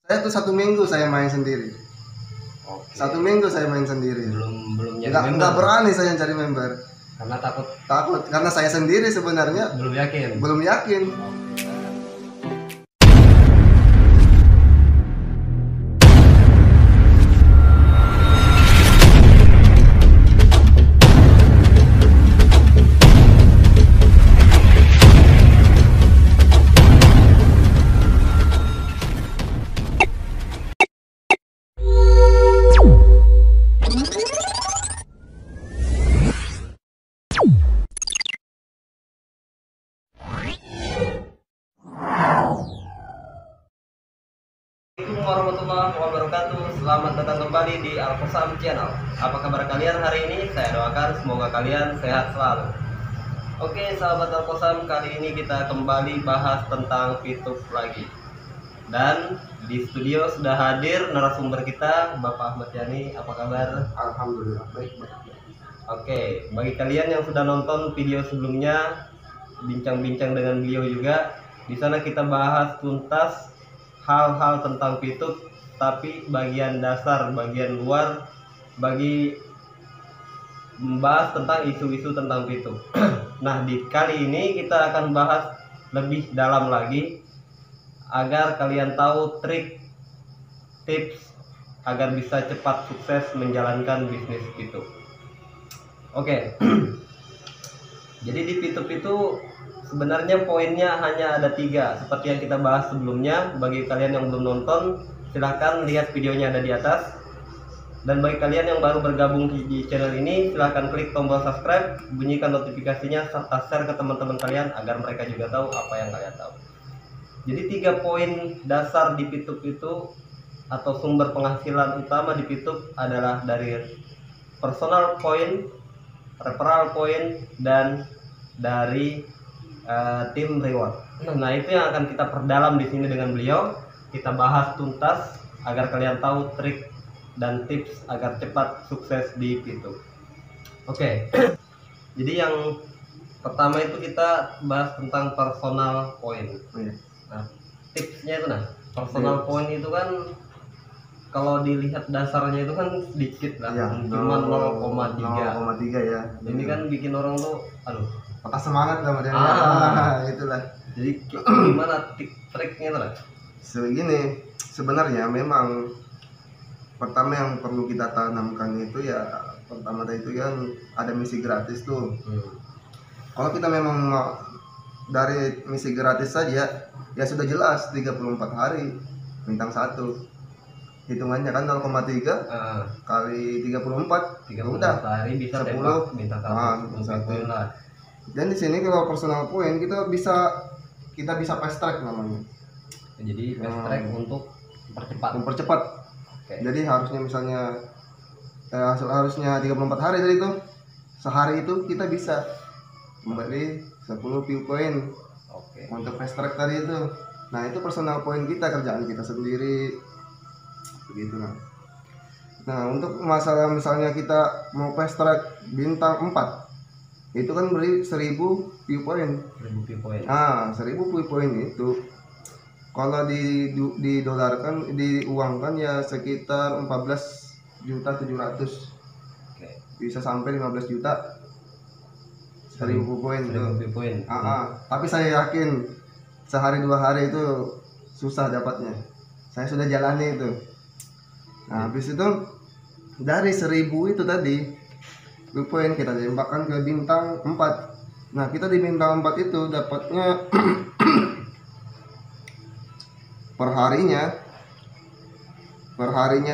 Saya tuh 1 minggu saya main sendiri. Oke. 1 minggu saya main sendiri. Belum nyari Nggak berani saya cari member. karena takut Karena saya sendiri sebenarnya belum yakin. belum yakin. Assalamualaikum warahmatullahi wabarakatuh. Selamat datang kembali di Al-Qasam Channel. Apa kabar kalian hari ini? Saya doakan semoga kalian sehat selalu. Oke sahabat Al-Qasam, kali ini kita kembali bahas tentang VTube lagi. Dan di studio sudah hadir narasumber kita, Bapak Ahmad Yani. Apa kabar? Alhamdulillah baik. Oke, bagi kalian yang sudah nonton video sebelumnya, bincang-bincang dengan beliau juga, di sana kita bahas tuntas hal-hal tentang VTube, tapi bagian dasar, bagian luar, bagi membahas tentang isu-isu tentang VTube. Nah, di kali ini kita akan bahas lebih dalam lagi agar kalian tahu trik, tips agar bisa cepat sukses menjalankan bisnis VTube. Oke. Jadi di VTube itu sebenarnya poinnya hanya ada 3 seperti yang kita bahas sebelumnya. Bagi kalian yang belum nonton, silahkan lihat videonya ada di atas. Dan bagi kalian yang baru bergabung di channel ini, silahkan klik tombol subscribe, bunyikan notifikasinya, serta share ke teman-teman kalian agar mereka juga tahu apa yang kalian tahu. Jadi 3 poin dasar di VTube itu atau sumber penghasilan utama di VTube adalah dari personal point, referral point, dan dari tim reward. Nah, itu yang akan kita perdalam di sini dengan beliau. Kita bahas tuntas agar kalian tahu trik dan tips agar cepat sukses di VTube. Oke. Jadi yang pertama itu kita bahas tentang personal point. Nah, tipsnya itu personal point itu kan kalau dilihat dasarnya itu kan sedikit lah, cuma 0,3 ya. Ini kan bikin orang tuh patah semangat lah modern. Itulah. Jadi gimana triknya tuh? Segini, sebenarnya memang pertama yang perlu kita tanamkan itu ya, pertama itu kan ada misi gratis tuh. Kalau kita memang dari misi gratis saja ya sudah jelas 34 hari bintang 1. Hitungannya kan 0,3 kali 34 udah hari bisa 10 bintang 1 lah. Dan di sini kalau personal point kita bisa fast track namanya. Jadi fast track untuk mempercepat. Jadi harusnya misalnya harusnya 34 hari tadi itu, sehari itu kita bisa membeli 10 view point untuk fast track tadi itu. Nah, itu personal point kita, kerjaan kita sendiri begitu. Nah, untuk masalah misalnya kita mau fast track bintang 4 itu kan beri 1000 view point. 1000 view point itu kalau didolarkan, diuangkan ya sekitar 14.700.000. Bisa sampai 15 juta 1000 poin itu. Tapi saya yakin sehari 2 hari itu susah dapatnya. Saya sudah jalani itu. Nah, habis itu dari 1000 itu tadi poin kita tembakkan ke bintang 4. Nah, kita di bintang 4 itu dapatnya perharinya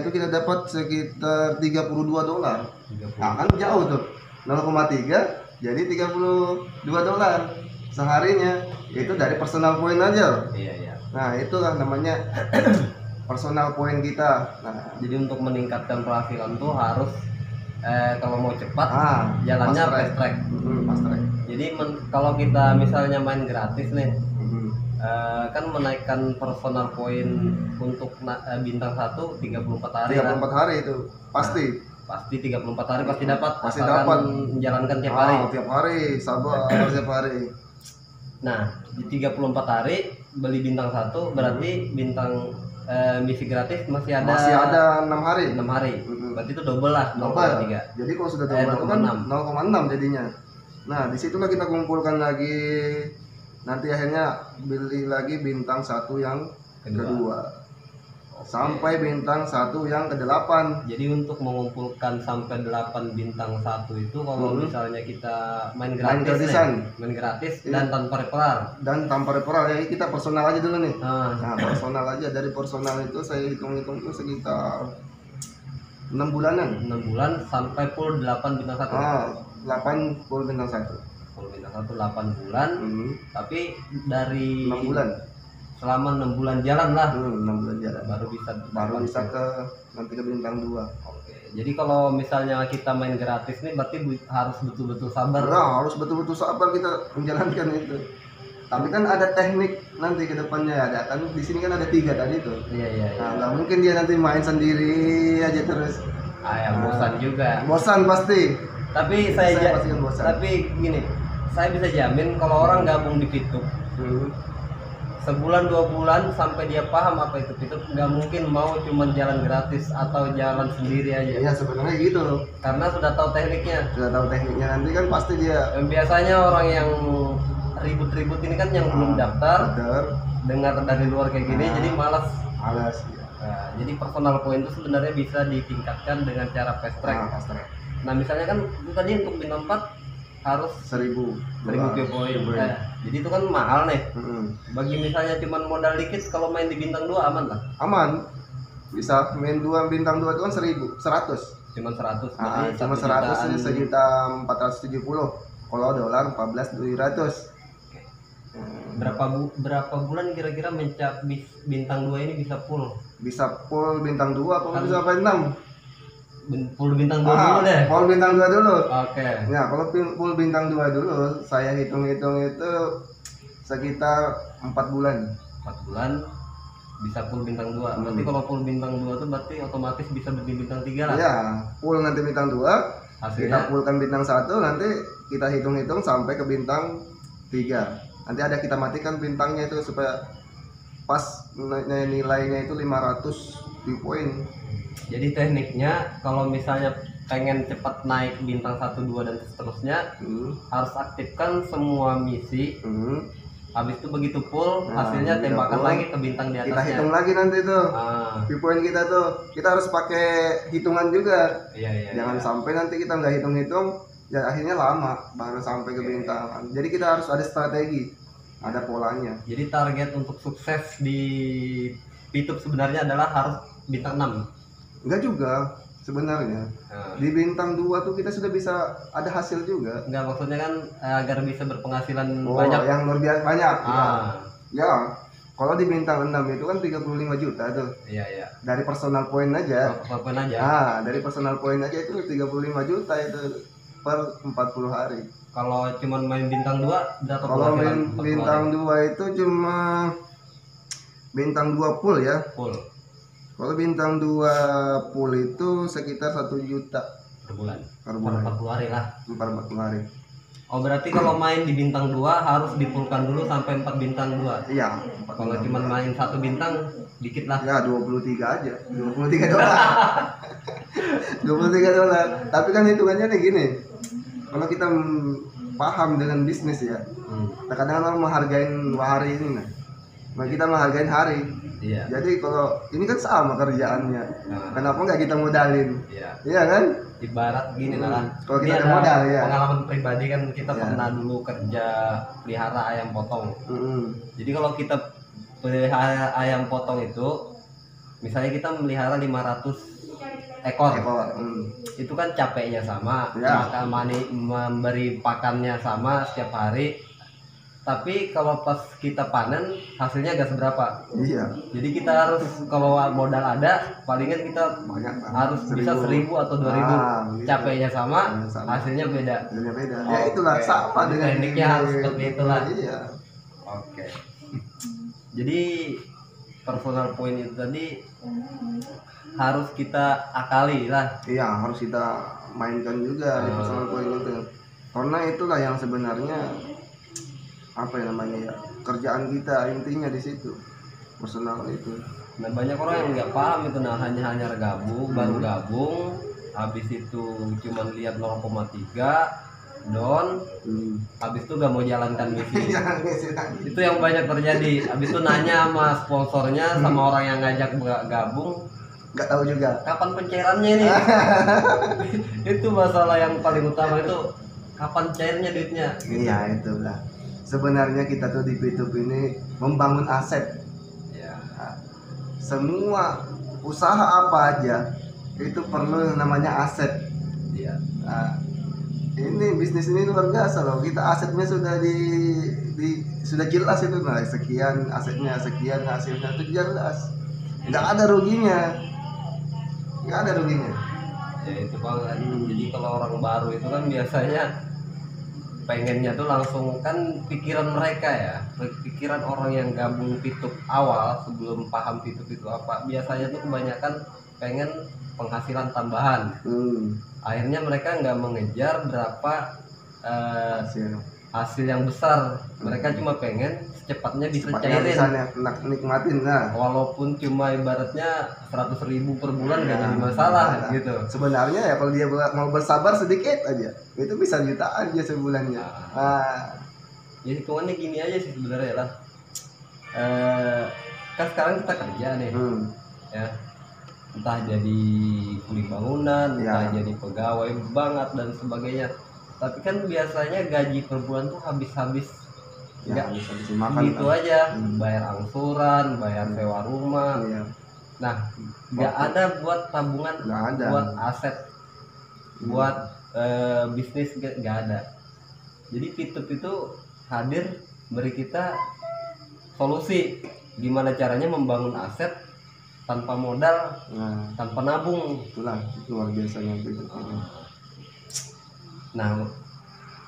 itu kita dapat sekitar $32. Nah, kan jauh tuh, 0,3 jadi $32 seharinya. Itu dari personal point aja. Nah, itulah namanya personal point kita. Nah, jadi untuk meningkatkan penghasilan tuh harus kalau mau cepat jalannya fast track. Jadi kalau kita misalnya main gratis nih, kan menaikkan personal point untuk bintang 1 34 hari. 34 hari itu pasti 34 hari pasti dapat. Pasti dapat menjalankan tiap hari. Tiap hari, sabar tiap hari. Nah, di 34 hari beli bintang 1 berarti bintang misi gratis masih ada Masih ada 6 hari. 6 hari. Mm-mm. Berarti itu double lah, Double. 0,3. Jadi kalau sudah double itu kan 0,6. 0,6 jadinya. Nah, disitulah kita kumpulkan lagi. Nanti akhirnya beli lagi bintang 1 yang kedua. Sampai bintang 1 yang ke-8. Jadi untuk mengumpulkan sampai 8 bintang 1 itu kalau misalnya kita main gratis main gratis dan tanpa referral. Dan tanpa referral ya, kita personal aja dulu nih. Nah, Nah, personal aja. Dari personal itu saya hitung-hitung itu sekitar 6 bulanan. 6 bulan sampai full 8 bintang 1. 8 full bintang 1. Full bintang 1 8 bulan. Tapi dari 6 bulan. Selama 6 bulan jalan lah 6 bulan jalan. baru bisa ke nanti ke bintang 2. Oke. Jadi kalau misalnya kita main gratis nih berarti harus betul-betul sabar. Nah, harus betul-betul sabar kita menjalankan itu. Tapi kan ada teknik nanti ke depannya ada. Kan di sini kan ada 3 tadi tuh. Iya. Nah, nggak mungkin dia nanti main sendiri aja terus. Bosan juga. Bosan pasti. Tapi pasti kan bosan. tapi gini, saya bisa jamin kalau orang gabung di Pituk sebulan 2 bulan sampai dia paham apa itu Pituk, nggak mungkin mau cuman jalan gratis atau jalan sendiri aja. Iya sebenarnya gitu. Karena sudah tahu tekniknya. Sudah tahu tekniknya nanti kan pasti dia. Biasanya orang yang ribut-ribut ini kan yang belum daftar, dengar dari luar kayak gini jadi malas. Malas. Nah, jadi personal point itu sebenarnya bisa ditingkatkan dengan cara fast track. Nah, misalnya kan itu tadi untuk bintang 4 harus 1000 poin. Jadi itu kan mahal nih. Bagi misalnya cuman modal dikit kalau main di bintang 2 aman lah. Aman. Bisa main 2 bintang 2 itu kan 100. Cuman 100. Cuma 100 ini sejuta 470. Kalau dolar 14.200. Berapa bulan kira-kira mencapai bintang 2 ini bisa full? Bisa full bintang 2 kalau bisa sampai 6. Full bintang 2 dulu deh. Full bintang 2 dulu. Oke. Nah, kalau full bintang 2 dulu, saya hitung-hitung itu sekitar 4 bulan. 4 bulan bisa full bintang 2. Berarti kalau full bintang 2 itu berarti otomatis bisa beli bintang 3 lah. Iya, full nanti bintang 2. Hasilnya Kita fullkan bintang 1, nanti kita hitung-hitung sampai ke bintang 3. Nanti ada kita matikan bintangnya itu supaya pas nilainya itu 500 view point. Jadi tekniknya kalau misalnya pengen cepat naik bintang 1, 2 dan seterusnya harus aktifkan semua misi. Habis itu begitu full hasilnya tembakan lagi ke bintang di atasnya. Kita hitung lagi nanti tuh view point kita tuh. Kita harus pakai hitungan juga. Iya. Jangan sampai nanti kita nggak hitung-hitung ya akhirnya lama baru sampai ke bintang. Jadi kita harus ada strategi, ada polanya. Jadi target untuk sukses di Pituk sebenarnya adalah harus bintang 6. Enggak juga sebenarnya. Di bintang 2 tuh kita sudah bisa ada hasil juga. Enggak, maksudnya kan agar bisa berpenghasilan Oh, banyak. yang luar biasa banyak. Ya. Kalau di bintang 6 itu kan 35 juta tuh. Iya. Dari personal point aja. Poin aja. Dari personal point aja itu 35 juta itu per 40 hari. Kalau cuman main bintang 2 berapa? Kalau main bintang 2 itu cuma bintang 2 full ya. Full. Kalau bintang 2 full itu sekitar 1 juta per bulan. Per bulan. 40 hari lah. 40 hari. Oh, berarti kalau main di bintang 2 harus dipulkan dulu sampai 4 bintang 2. Iya. Kalau cuma main 1 bintang dikit lah. Ya 23 aja. 23 dolar. 23 dolar. Tapi kan hitungannya nih gini. Kalau kita paham dengan bisnis ya. Terkadang orang menghargain 2 hari ini nah. Kita menghargain hari. Iya. Jadi kalau ini kan sama kerjaannya. Kenapa nggak kita modalin? Iya kan? Ibarat gini lah. Kalau kita ada modal ya. Pengalaman pribadi kan kita pernah dulu kerja pelihara ayam potong. Jadi kalau kita pelihara ayam potong itu, misalnya kita melihara 500 ekor. Itu kan capeknya sama, memberi pakannya sama setiap hari. Tapi kalau pas kita panen hasilnya gak seberapa. Iya. Jadi kita harus kalau modal ada palingan kita banyak harus 1000. Bisa 1000 atau 2000. Capeknya sama, hasilnya beda. Hasilnya beda. Ya itulah sama dengan tekniknya harus seperti itulah. Iya. Oke. Jadi personal point itu tadi harus kita akali lah. Iya, harus kita mainkan juga di personal point itu. Karena itulah yang sebenarnya apa ya namanya ya kerjaan kita intinya di situ personal itu. Nah banyak orang yang nggak paham itu, nah hanya gabung, baru gabung, habis itu cuman lihat 0,3 don, habis itu gak mau jalankan misi. Itu yang banyak terjadi. Habis itu nanya sama sponsornya, sama orang yang ngajak gabung, nggak tahu juga kapan pencairannya ini. Itu masalah yang paling utama, itu kapan cairnya duitnya. Iya, itulah sebenarnya kita tuh di Pitup ini membangun aset. Ya. Nah, semua usaha apa aja itu perlu yang namanya aset. Iya. Nah, ini bisnis ini luar biasa loh. Kita asetnya sudah sudah jelas itu, nah sekian asetnya, sekian hasilnya itu jelas. Nggak ada ruginya. Nggak ada ruginya. Ya itu banget. Jadi kalau orang baru itu kan biasanya pengennya tuh langsung, kan pikiran mereka ya, pikiran orang yang gabung Pitup awal sebelum paham Pitup itu apa, biasanya tuh kebanyakan pengen penghasilan tambahan. Akhirnya mereka nggak mengejar berapa hasil yang besar, mereka cuma pengen secepatnya bisa cairin, nikmatin. Nah, walaupun cuma ibaratnya 100.000 per bulan nggak jadi masalah gitu. Sebenarnya ya kalau dia mau bersabar sedikit aja itu bisa jutaan aja sebulannya. Ya hitungannya gini aja sih sebenarnya lah. Kan sekarang kita kerja nih, ya entah jadi kuli bangunan, entah jadi pegawai bank dan sebagainya. Tapi kan biasanya gaji per bulan tuh habis-habis, nggak makan gitu kan aja, bayar angsuran, bayar sewa rumah. Nah, nggak ada buat tabungan, buat aset, buat bisnis, nggak ada. Jadi Pitup itu hadir beri kita solusi gimana caranya membangun aset tanpa modal, tanpa nabung. Itulah luar biasanya Pitup. Nah,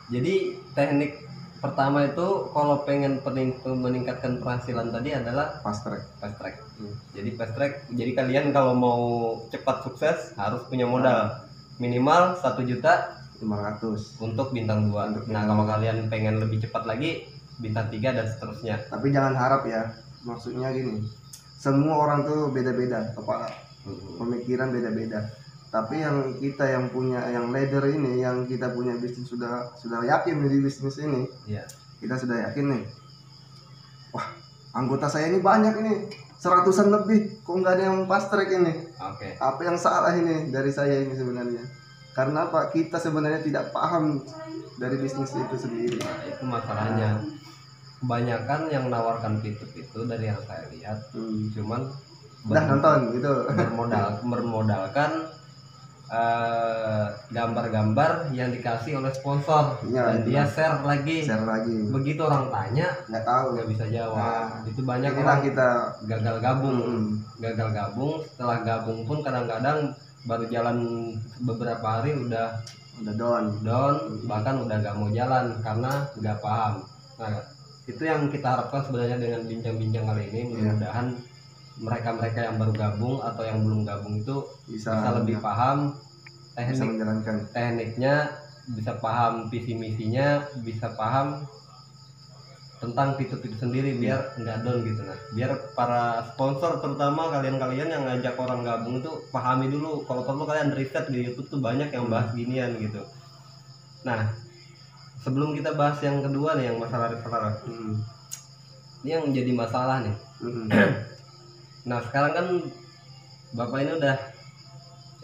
jadi teknik pertama itu kalau pengen meningkatkan penghasilan tadi adalah fast track. Jadi fast track, jadi kalian kalau mau cepat sukses harus punya modal minimal 1.500.000 untuk bintang 2. Nah, kalau kalian pengen lebih cepat lagi, bintang 3 dan seterusnya. Tapi jangan harap ya, maksudnya gini, semua orang tuh beda-beda kepala, pemikiran beda-beda. Tapi yang kita yang punya, yang leader ini, yang kita punya bisnis sudah yakin di bisnis ini, kita sudah yakin nih, wah anggota saya ini banyak ini, 100-an lebih, kok nggak ada yang fast track ini? Apa yang salah ini dari saya ini sebenarnya? Karena apa? Kita sebenarnya tidak paham dari bisnis itu sendiri. Nah, itu masalahnya. Kebanyakan yang menawarkan Pitup itu dari yang saya lihat, cuman nonton gitu, bermodalkan gambar-gambar yang dikasih oleh sponsor, dan dia share lagi. Begitu orang tanya nggak tahu, nggak bisa jawab. Itu banyak orang kita gagal gabung. Setelah gabung pun kadang-kadang baru jalan beberapa hari udah down, bahkan udah nggak mau jalan karena nggak paham. Nah, itu yang kita harapkan sebenarnya dengan bincang-bincang kali ini. Mudah-mudahan mereka-mereka yang baru gabung atau yang belum gabung itu bisa lebih paham tekniknya, bisa paham visi misinya, bisa paham tentang Pitup itu sendiri, biar nggak down gitu. Nah, biar para sponsor, terutama kalian-kalian yang ngajak orang gabung itu pahami dulu. Kalau perlu kalian riset di YouTube tuh banyak yang bahas ginian gitu. Nah, sebelum kita bahas yang kedua nih, yang masalah referral, ini yang jadi masalah nih. Nah, sekarang kan Bapak ini udah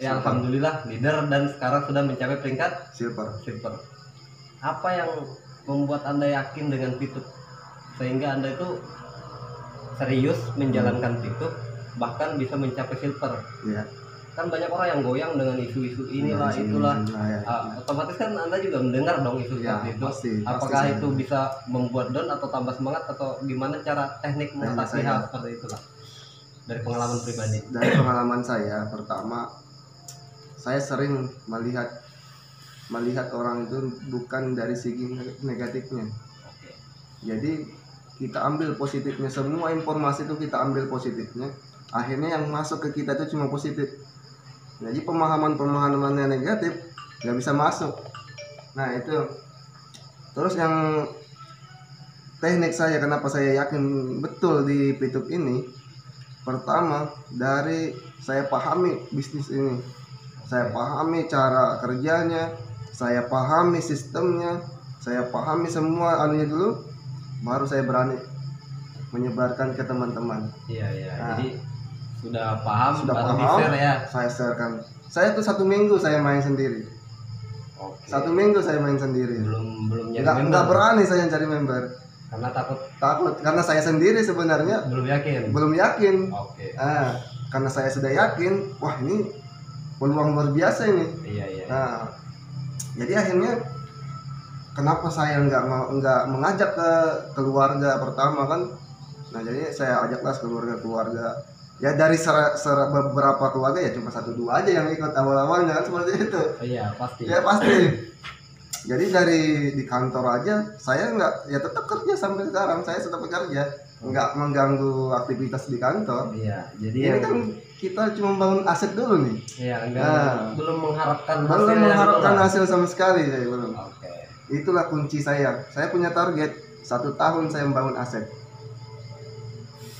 ya alhamdulillah leader dan sekarang sudah mencapai peringkat silver. Apa yang membuat Anda yakin dengan Pitup sehingga Anda itu serius menjalankan Pitup bahkan bisa mencapai silver? Kan banyak orang yang goyang dengan isu-isu inilah itulah. Otomatis kan Anda juga mendengar dong isu seperti itu. Apakah itu bisa membuat down atau tambah semangat, atau gimana cara teknik mengatasi hal seperti itulah? Dari pengalaman pribadi. Dari pengalaman saya, pertama saya sering melihat orang itu bukan dari segi negatifnya. Jadi kita ambil positifnya, semua informasi itu kita ambil positifnya. Akhirnya yang masuk ke kita itu cuma positif. Jadi pemahaman yang negatif nggak bisa masuk. Nah itu. Terus yang teknik saya, kenapa saya yakin betul di Pitup ini, Pertama, dari saya pahami bisnis ini, saya pahami cara kerjanya, saya pahami sistemnya, saya pahami semua anunya dulu, baru saya berani menyebarkan ke teman-teman. Iya iya. Nah, Jadi sudah paham, sudah baru paham, di-share ya. saya sharekan. Saya tuh 1 minggu saya main sendiri. Oke. 1 minggu saya main sendiri. Belum nyari member. Nggak berani saya cari member. Karena takut Karena saya sendiri sebenarnya belum yakin. belum yakin. Oke. Karena saya sudah yakin, wah ini peluang luar biasa ini. Iya iya. Nah, jadi akhirnya kenapa saya nggak mengajak ke keluarga pertama kan? Nah, jadi saya ajaklah keluarga. Ya dari beberapa keluarga ya cuma 1-2 aja yang ikut awal-awalnya kan seperti itu. Iya pasti. Ya pasti. Jadi dari di kantor aja saya nggak, ya tetap kerja sampai sekarang, saya tetap bekerja, nggak mengganggu aktivitas di kantor. Iya. Jadi Ini kan kita cuma bangun aset dulu nih. iya enggak belum mengharapkan Belum hasilnya mengharapkan dulu lah. hasil sama sekali saya belum. Oke. Itulah kunci saya. Saya punya target 1 tahun saya membangun aset.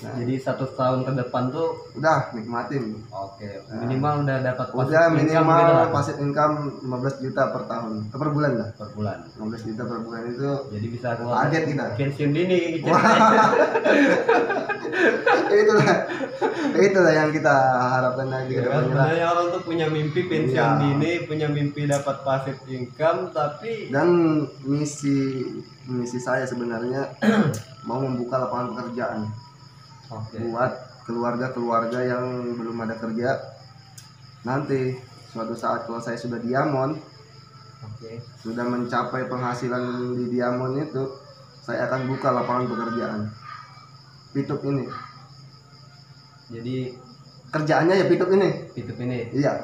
Nah, Jadi 1 tahun ke depan tuh udah nikmatin. oke minimal udah dapat Udah passive income minimal gitu lah, passive income 15 juta per tahun, per bulan lah. per bulan. 15 juta per bulan itu Jadi bisa keluar target kita. pensiun dini gitu. itulah yang kita harapkan lagi ke Ya kan, depannya lah. sebenarnya orang tuh punya mimpi pensiun Iya. dini, punya mimpi dapat passive income, tapi Dan misi saya sebenarnya mau membuka lapangan pekerjaan oke. buat keluarga-keluarga yang belum ada kerja. Nanti suatu saat kalau saya sudah diamond, Oke. sudah mencapai penghasilan di diamond itu, saya akan buka lapangan pekerjaan. Pitup ini. Jadi Kerjaannya ya pitup ini. Pitup ini. Iya.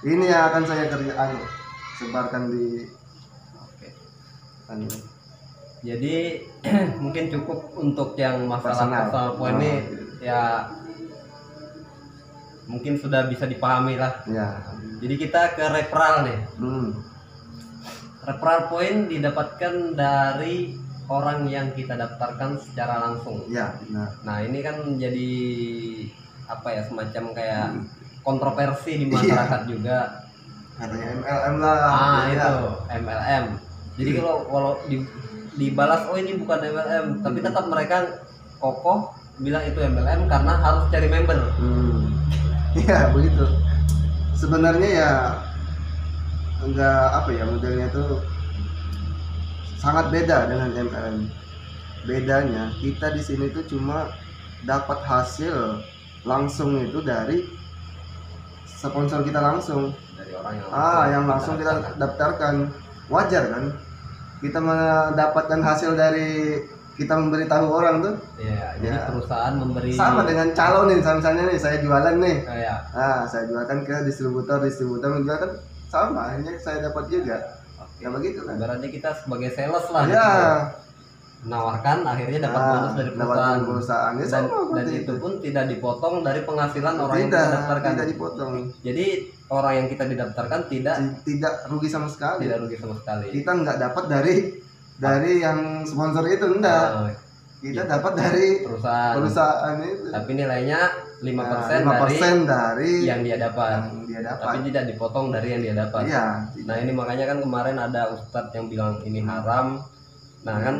Ini yang akan saya kerjaan sebarkan di Oke. anu. Jadi mungkin cukup untuk yang Personal. masalah poin ini ya mungkin sudah bisa dipahami lah. Ya. Jadi kita ke referral nih. Hmm. Referral point didapatkan dari orang yang kita daftarkan secara langsung. Ya, benar. Nah ini kan jadi apa ya semacam kayak Hmm. kontroversi di masyarakat juga. Katanya MLM lah. Ya. Itu MLM. Jadi kalau dibalas oh ini bukan MLM, tapi tetap mereka kokoh bilang itu MLM karena harus cari member. Iya begitu. Sebenarnya ya enggak apa ya, modelnya tuh sangat beda dengan MLM. Bedanya kita di sini tuh cuma dapat hasil langsung itu dari sponsor kita langsung. Dari orang Yang langsung kita daftarkan. Wajar kan? Kita mendapatkan hasil dari kita memberitahu orang tuh. Iya, jadi Ya. perusahaan memberi Sama dengan calo nih, misalnya nih saya jualan nih. kayak Saya jualkan ke distributor menjualkan, sama akhirnya saya dapat juga. Ya begitu kan. ibaratnya kita sebagai sales lah Ya, gitu. Menawarkan akhirnya dapat bonus dari dapat perusahaan. Ya, Dan, sama dan seperti itu pun tidak dipotong dari penghasilan orang yang tidak, kita daftarkan. tidak dipotong. Jadi orang yang kita didaftarkan tidak Tidak rugi sama sekali. rugi sama sekali. Kita nggak dapat dari yang sponsor itu, enggak. Oh, Kita dapat dari perusahaan itu. Tapi nilainya 5% 5% dari yang dia dapat. yang dia Tapi dapat. tidak dipotong dari yang dia dapat. Iya. Nah ini makanya kan kemarin ada ustadz yang bilang ini haram. Nah kan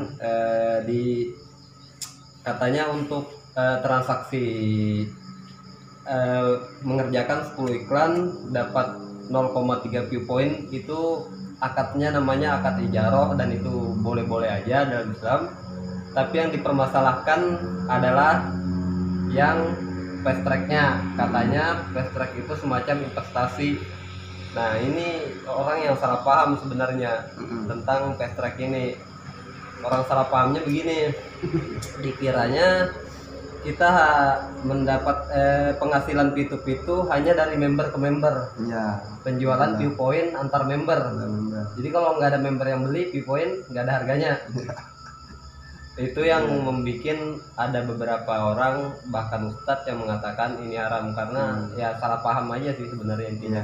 katanya untuk transaksi mengerjakan 10 iklan dapat 0,3 view point itu akadnya namanya akad ijaroh dan itu boleh-boleh aja dalam Islam. Tapi yang dipermasalahkan adalah yang fast tracknya. Katanya fast track itu semacam investasi. Nah ini orang yang salah paham sebenarnya tentang fast track ini. Orang salah pahamnya begini, dikiranya kita mendapat penghasilan P2P itu hanya dari member ke member. Iya. Penjualan view point antar member. Jadi kalau nggak ada member yang beli view point nggak ada harganya. Itu yang membuat ada beberapa orang bahkan ustadz yang mengatakan ini haram karena ya salah paham aja sih sebenarnya intinya.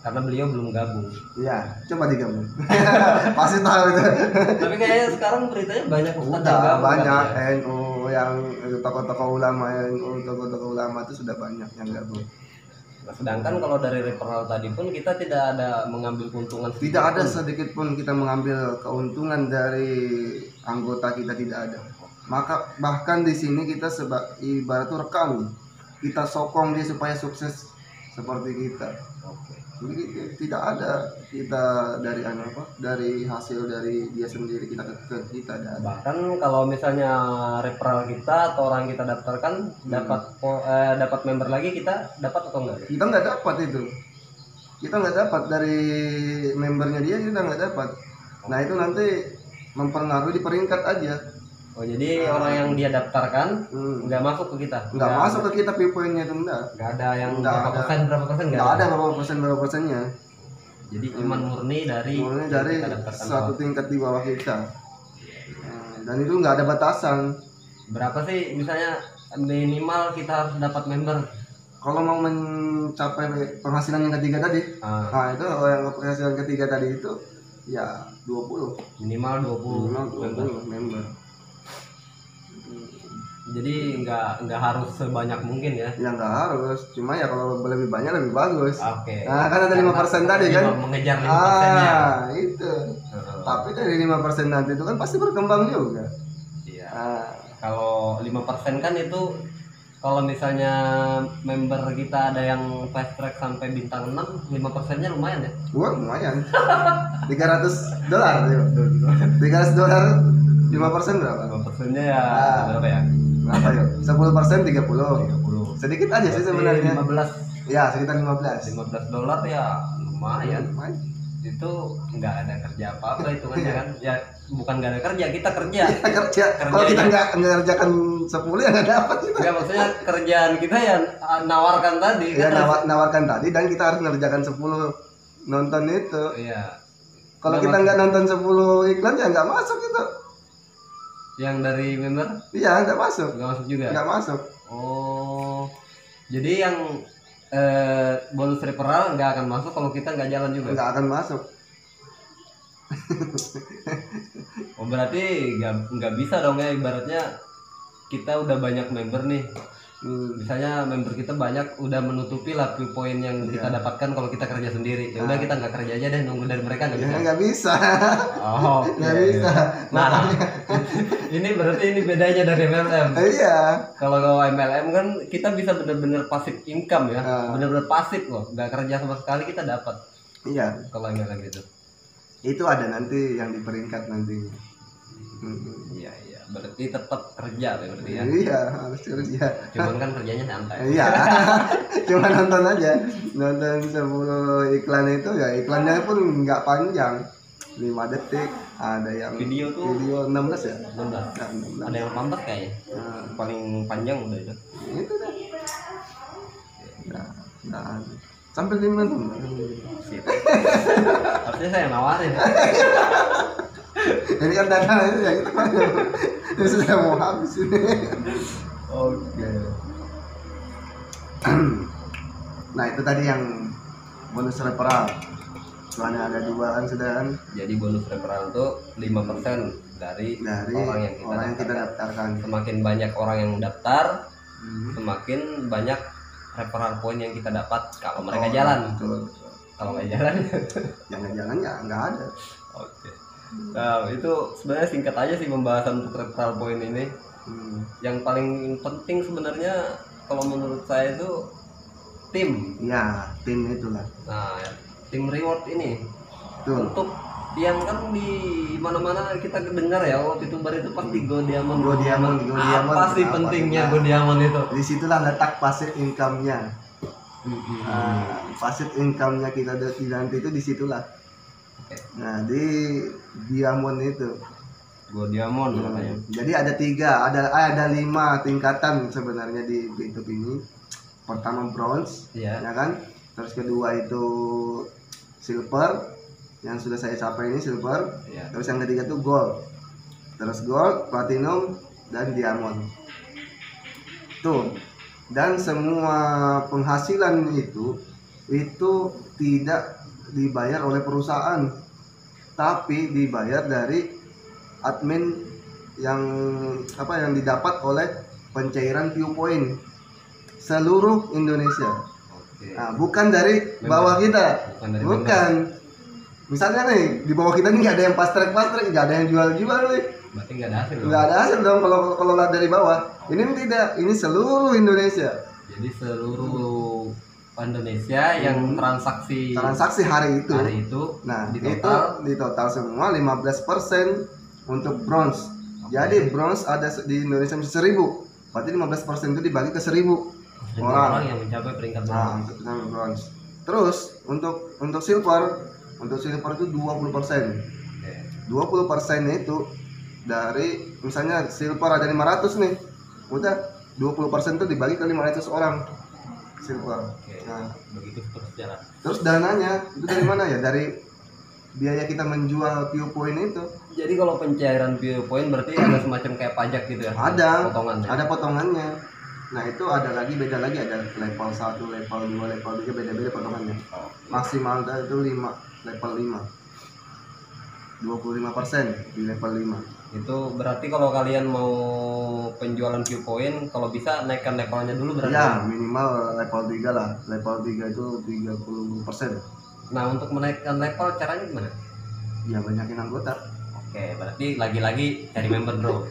karena beliau belum gabung. Iya, coba digabung. Pasti tahu itu. Tapi kayaknya sekarang beritanya banyak ustadz yang Udah gabung banyak kan, ya? NU yang tokoh-tokoh ulama, NU tokoh-tokoh ulama itu sudah banyak yang gabung. Nah, sedangkan kalau dari referral tadi pun kita tidak ada mengambil keuntungan Tidak ada sedikit sedikit pun kita mengambil keuntungan dari anggota kita, tidak ada. Maka bahkan di sini kita ibarat tuh rekan, kita sokong dia supaya sukses seperti kita. pun. Oke. Jadi tidak ada kita dari dari hasil dari dia sendiri kita ke kita ada. Bahkan kalau misalnya referral kita atau orang kita daftarkan dapat member lagi, kita dapat atau enggak? Kita nggak dapat itu, kita nggak dapat dari membernya dia, kita nggak dapat. Nah itu nanti mempengaruhi di peringkat aja. Oh, jadi orang yang dia daftarkan nggak masuk ke kita? Nggak masuk ke kita, viewpointnya itu enggak. Nggak ada yang Nggak berapa ada. persen nggak Nggak ada berapa persennya. Jadi cuman murni dari Mulai yang dari kita daftarkan satu doang. tingkat di bawah kita. Dan itu nggak ada batasan. Berapa sih misalnya minimal kita harus dapat member? Kalau mau mencapai penghasilan yang ketiga tadi, nah itu kalau yang penghasilan ketiga tadi itu ya 20. Minimal 20 member. 20 member. Jadi nggak harus sebanyak mungkin ya. Ya nggak harus, cuma ya kalau lebih banyak lebih bagus. Oke. Nah kan ada 5% tadi kan. Mengejar 5%-nya. Itu. Tapi dari 5% nanti itu kan pasti berkembang juga. Iya. Nah, Kalau 5% kan itu kalau misalnya member kita ada yang fast track sampai bintang 6, 5%-nya lumayan ya. gua lumayan. $300. $300 5% berapa? 5%-nya ya berapa ya? Berapa yuk? 10% 30. 30. Sedikit aja sih sebenarnya. 15 Ya, sekitar 15. $15 ya lumayan. Lumayan. Itu nggak ada kerja apa-apa itu kan ya, bukan nggak ada kerja, kita kerja. Kita kerja. Kalau kita nggak ngerjakan 10 ya nggak dapat kita. Nggak, maksudnya kerjaan kita ya nawarkan tadi Ya kan. nawarkan tadi dan kita harus ngerjakan 10 nonton itu. Iya. Kalau Nggak kita nggak nonton 10 iklan ya nggak masuk itu. Yang dari member Iya nggak masuk. nggak masuk juga. Nggak masuk. Oh, jadi yang bonus referral nggak akan masuk kalau kita nggak jalan juga. Nggak akan masuk. Oh, berarti nggak bisa dong ya, ibaratnya kita udah banyak member nih. Misalnya member kita banyak, udah menutupi lah viewpoint yang kita dapatkan kalau kita kerja sendiri. Ya udah kita nggak kerja aja deh, nunggu dari mereka nggak bisa. Ya nggak bisa. Oh, Nggak bisa. Nah, ini berarti ini bedanya dari MLM. Iya. Kalau MLM kan kita bisa bener-bener passive income ya, Ah. bener-bener pasif loh, nggak kerja sama sekali kita dapat. Iya. Kalau MLM gitu. Itu ada nanti yang di peringkat nanti. Iya, berarti tetap kerja berarti ya. Iya, harus kerja. Cuman kan kerjanya santai. Iya. Cuma nonton aja. Nonton 10 iklan itu ya iklannya pun nggak panjang. 5 detik. Ada yang Video tuh video 16 ya? 16. Nah, 16. Ada yang 18 kayaknya. Nah, Paling panjang udah itu. itu dah. Nah, sampai 5 menit. Sip. Harusnya saya yang nawarin. Ini kan dana itu ya kita kan. Ini sudah mau habis ini. Oke. Nah, itu tadi yang bonus referral. Soalnya ada 2 kan sudah kan. Jadi bonus referral itu 5% dari orang yang kita daftarkan. Semakin banyak orang yang daftar, semakin banyak referral point yang kita dapat kalau mereka jalan. Betul. Kalau nggak jalan, Jangan jalan ya nggak ada. oke. Nah, itu sebenarnya singkat aja sih pembahasan untuk referral point ini. Yang paling penting sebenarnya kalau menurut saya itu tim. Ya, tim itulah. Nah, tim reward ini Betul. untuk yang kan di mana-mana kita dengar ya, VTuber itu pasti Go Diamond. Go Diamond. Apa sih pentingnya Go Diamond itu? Disitulah letak passive income-nya. Passive income-nya kita nanti itu disitulah. Oke. Nah, di Diamond itu. Go Diamond namanya. Jadi ada 3, ada 5 tingkatan sebenarnya di YouTube ini. Pertama bronze, Iya. ya kan? Terus kedua itu silver, yang sudah saya capai ini silver. Iya. Terus yang ketiga itu gold. Terus gold, platinum, dan diamond. Tuh. Dan semua penghasilan itu itu tidak dibayar oleh perusahaan, tapi dibayar dari admin yang yang didapat oleh pencairan Viewpoint seluruh Indonesia. Oke. Nah, bukan dari bawah kita, bukan. Misalnya nih di bawah kita nih nggak ada yang fast track, nggak ada yang jual nih. Berarti nggak ada hasil. Nggak ada hasil dong kalau lihat dari bawah. Ini tidak, ini seluruh Indonesia. Jadi seluruh Indonesia yang transaksi hari itu. Nah, di total semua 15% untuk bronze. Jadi bronze ada di Indonesia 1.000. Berarti 15% itu dibagi ke 1.000 orang yang mencapai peringkat bronze. Terus untuk silver itu 20%. 20% itu dari misalnya silver ada 500 nih. Udah 20% itu dibagi ke 500 orang silver. Nah, begitu terus. Terus dananya itu dari mana ya? Dari biaya kita menjual Viewpoint itu. Jadi kalau pencairan Viewpoint berarti ada semacam kayak pajak gitu ya? Ada potongannya. Nah, itu ada beda lagi, ada level 1, level 2, level 3, beda-beda potongannya. Maksimal itu 5, level 5. 25% di level 5. Itu berarti kalau kalian mau penjualan Viewpoint, kalau bisa naikkan levelnya dulu berarti? Ya, minimal level 3 lah. Level 3 itu 30%. Nah, untuk menaikkan level caranya gimana? Ya, banyakin anggota. Oke, berarti lagi-lagi cari member, bro.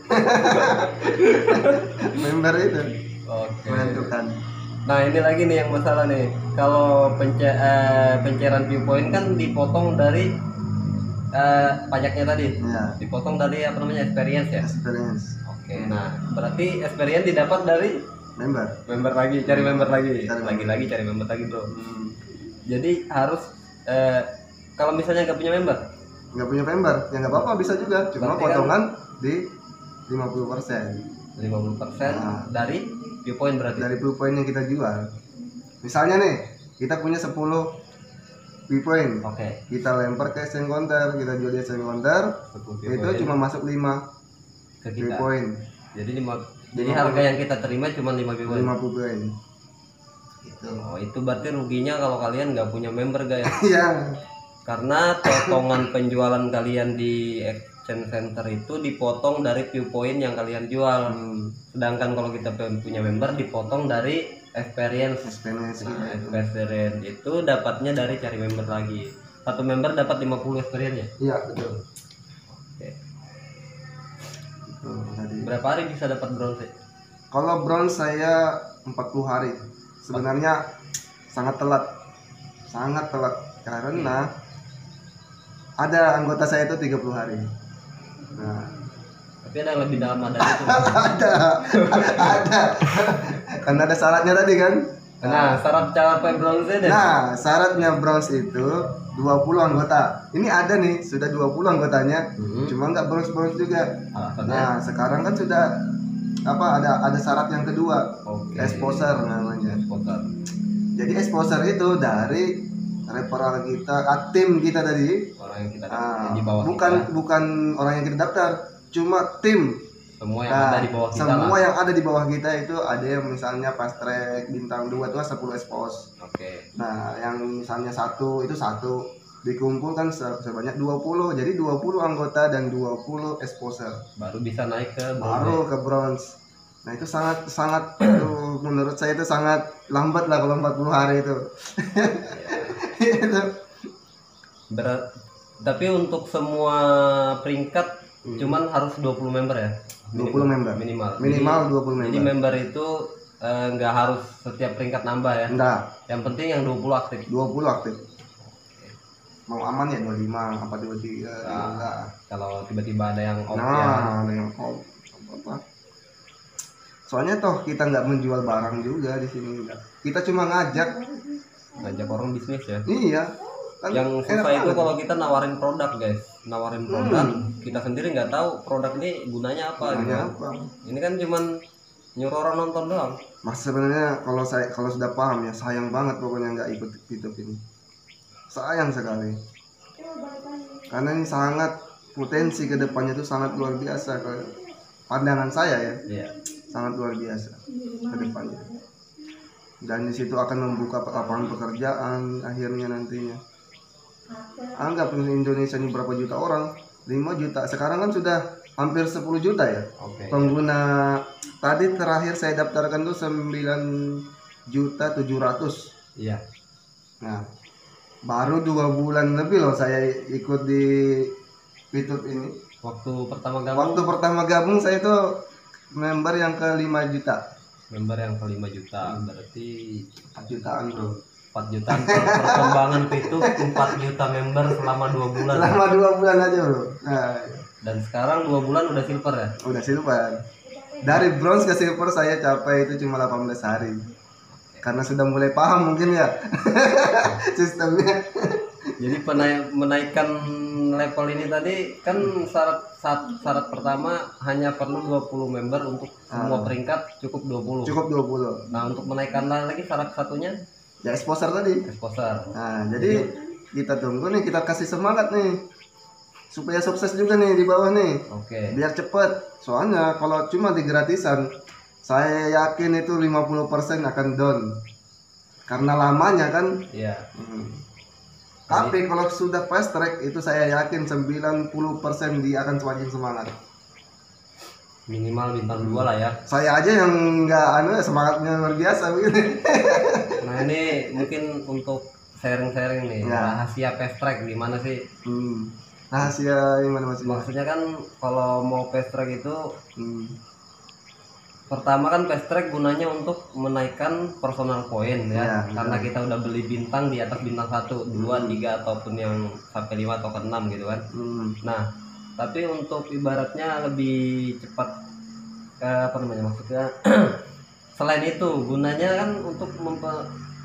Member itu. Oke. Menentukan. Nah, ini lagi nih yang masalah nih. Kalau pencairan Viewpoint kan dipotong dari pajaknya tadi. Ya. Dipotong dari experience ya? Experience. Oke, nah berarti experience didapat dari member lagi, cari member lagi. Lagi-lagi cari member lagi, bro. Jadi harus kalau misalnya nggak punya member, ya nggak apa-apa, bisa juga, cuma berarti potongan kan di 50%. 50% dari Viewpoint berarti. Dari Viewpoint yang kita jual. Misalnya nih, kita punya 10 Viewpoint. Oke. Kita lempar ke exchange counter, kita jual di exchange counter. Itu cuma masuk 5 ke kita. Viewpoint. Jadi harga yang kita terima cuma 5 Viewpoint. 5 Viewpoint. Gitu. Oh, itu berarti ruginya kalau kalian nggak punya member, guys. Iya. Karena potongan penjualan kalian di exchange center itu dipotong dari Viewpoint yang kalian jual. Sedangkan kalau kita punya member dipotong dari experience. Nah, experience itu dapatnya dari cari member lagi. Satu member dapat 50 experience ya? Iya, betul. Oke. Berapa hari bisa dapat bronze? Kalau bronze saya 40 hari. Sebenarnya sangat telat karena ada anggota saya itu 30 hari. Nah, tapi ada yang lebih dalam ada itu. ada. Karena ada syaratnya tadi kan. Nah, syarat capai bronze deh. Nah, syaratnya bronze itu 20 anggota. Ini ada nih, sudah 20 anggotanya. Cuma nggak bronze juga. Nah, sekarang kan sudah ada syarat yang kedua. Exposure namanya. Jadi exposure itu dari referral kita, tim kita tadi. Orang yang kita di bawah bukan orang yang kita daftar, cuma tim. Semua yang ada di bawah kita. Semua yang ada di bawah kita itu ada yang misalnya fast track bintang 2 itu 10 expose. Oke. Nah, yang misalnya 1 itu 1 dikumpulkan sebanyak 20. Jadi 20 anggota dan 20 exposure. Baru bisa naik ke bronze. Baru ke bronze. Nah, itu sangat menurut saya itu sangat lambat lah kalau 40 hari itu. Itu. Tapi untuk semua peringkat cuman harus 20 member ya? 20 member minimal 20 member. Jadi member itu nggak harus setiap peringkat nambah ya? Enggak. Yang penting yang 20 aktif. 20 aktif. Mau aman ya 25 apa 23 enggak. Kalau tiba-tiba ada yang off ada yang off apa. Soalnya toh kita nggak menjual barang juga di sini. Kita cuma ngajak orang bisnis ya. Iya. Kan yang susah itu kalau kita nawarin produk, guys. Nawarin produk, kita sendiri nggak tahu produk ini gunanya apa gitu. Ini kan cuman nyuruh orang nonton doang. Mas sebenarnya kalau sudah paham ya sayang banget pokoknya nggak ikut YouTube ini. Sayang sekali. Karena ini sangat potensi kedepannya itu sangat luar biasa pandangan saya ya. Iya. Sangat luar biasa kedepannya. dan di situ akan membuka lapangan pekerjaan akhirnya nantinya. Anggap Indonesia ini berapa juta orang, 5 juta, sekarang kan sudah hampir 10 juta ya pengguna. Tadi terakhir saya daftarkan tuh 9.700.000. Iya. Nah, baru 2 bulan lebih loh saya ikut di Pitup ini. Waktu pertama gabung saya itu member yang ke 5 juta. Member yang ke 5 juta, berarti 4 jutaan bro. 4 jutaan perkembangan Pitup, 4 juta member selama 2 bulan. Selama 2 bulan aja bro. Nah, dan sekarang 2 bulan udah silver ya? Udah silver. Dari bronze ke silver saya capai itu cuma 18 hari. Karena sudah mulai paham mungkin ya sistemnya. Jadi menaikkan level ini tadi kan syarat pertama hanya perlu 20 member untuk semua peringkat, cukup 20. Cukup 20. Nah, untuk menaikkan lagi syarat satunya ya exposure tadi. Exposure. Nah, jadi kita tunggu nih, kita kasih semangat nih supaya sukses juga nih di bawah nih. Oke. Biar cepet. Soalnya kalau cuma di gratisan, saya yakin itu 50% akan down. Karena lamanya kan. Iya. Tapi kalau sudah fast track itu saya yakin 90% dia akan semakin semangat. Minimal bintang 2 lah ya. Saya aja yang nggak semangatnya luar biasa begini. Nah, ini mungkin untuk sharing-sharing nih, rahasia fast track gimana sih? Rahasia yang mana maksudnya kan kalau mau fast track itu pertama kan fast track gunanya untuk menaikkan personal point ya, karena kita udah beli bintang di atas bintang 1, 2, 3 ataupun yang sampai 5 atau ke 6 gitu kan. Nah, tapi untuk ibaratnya lebih cepat maksudnya selain itu gunanya kan untuk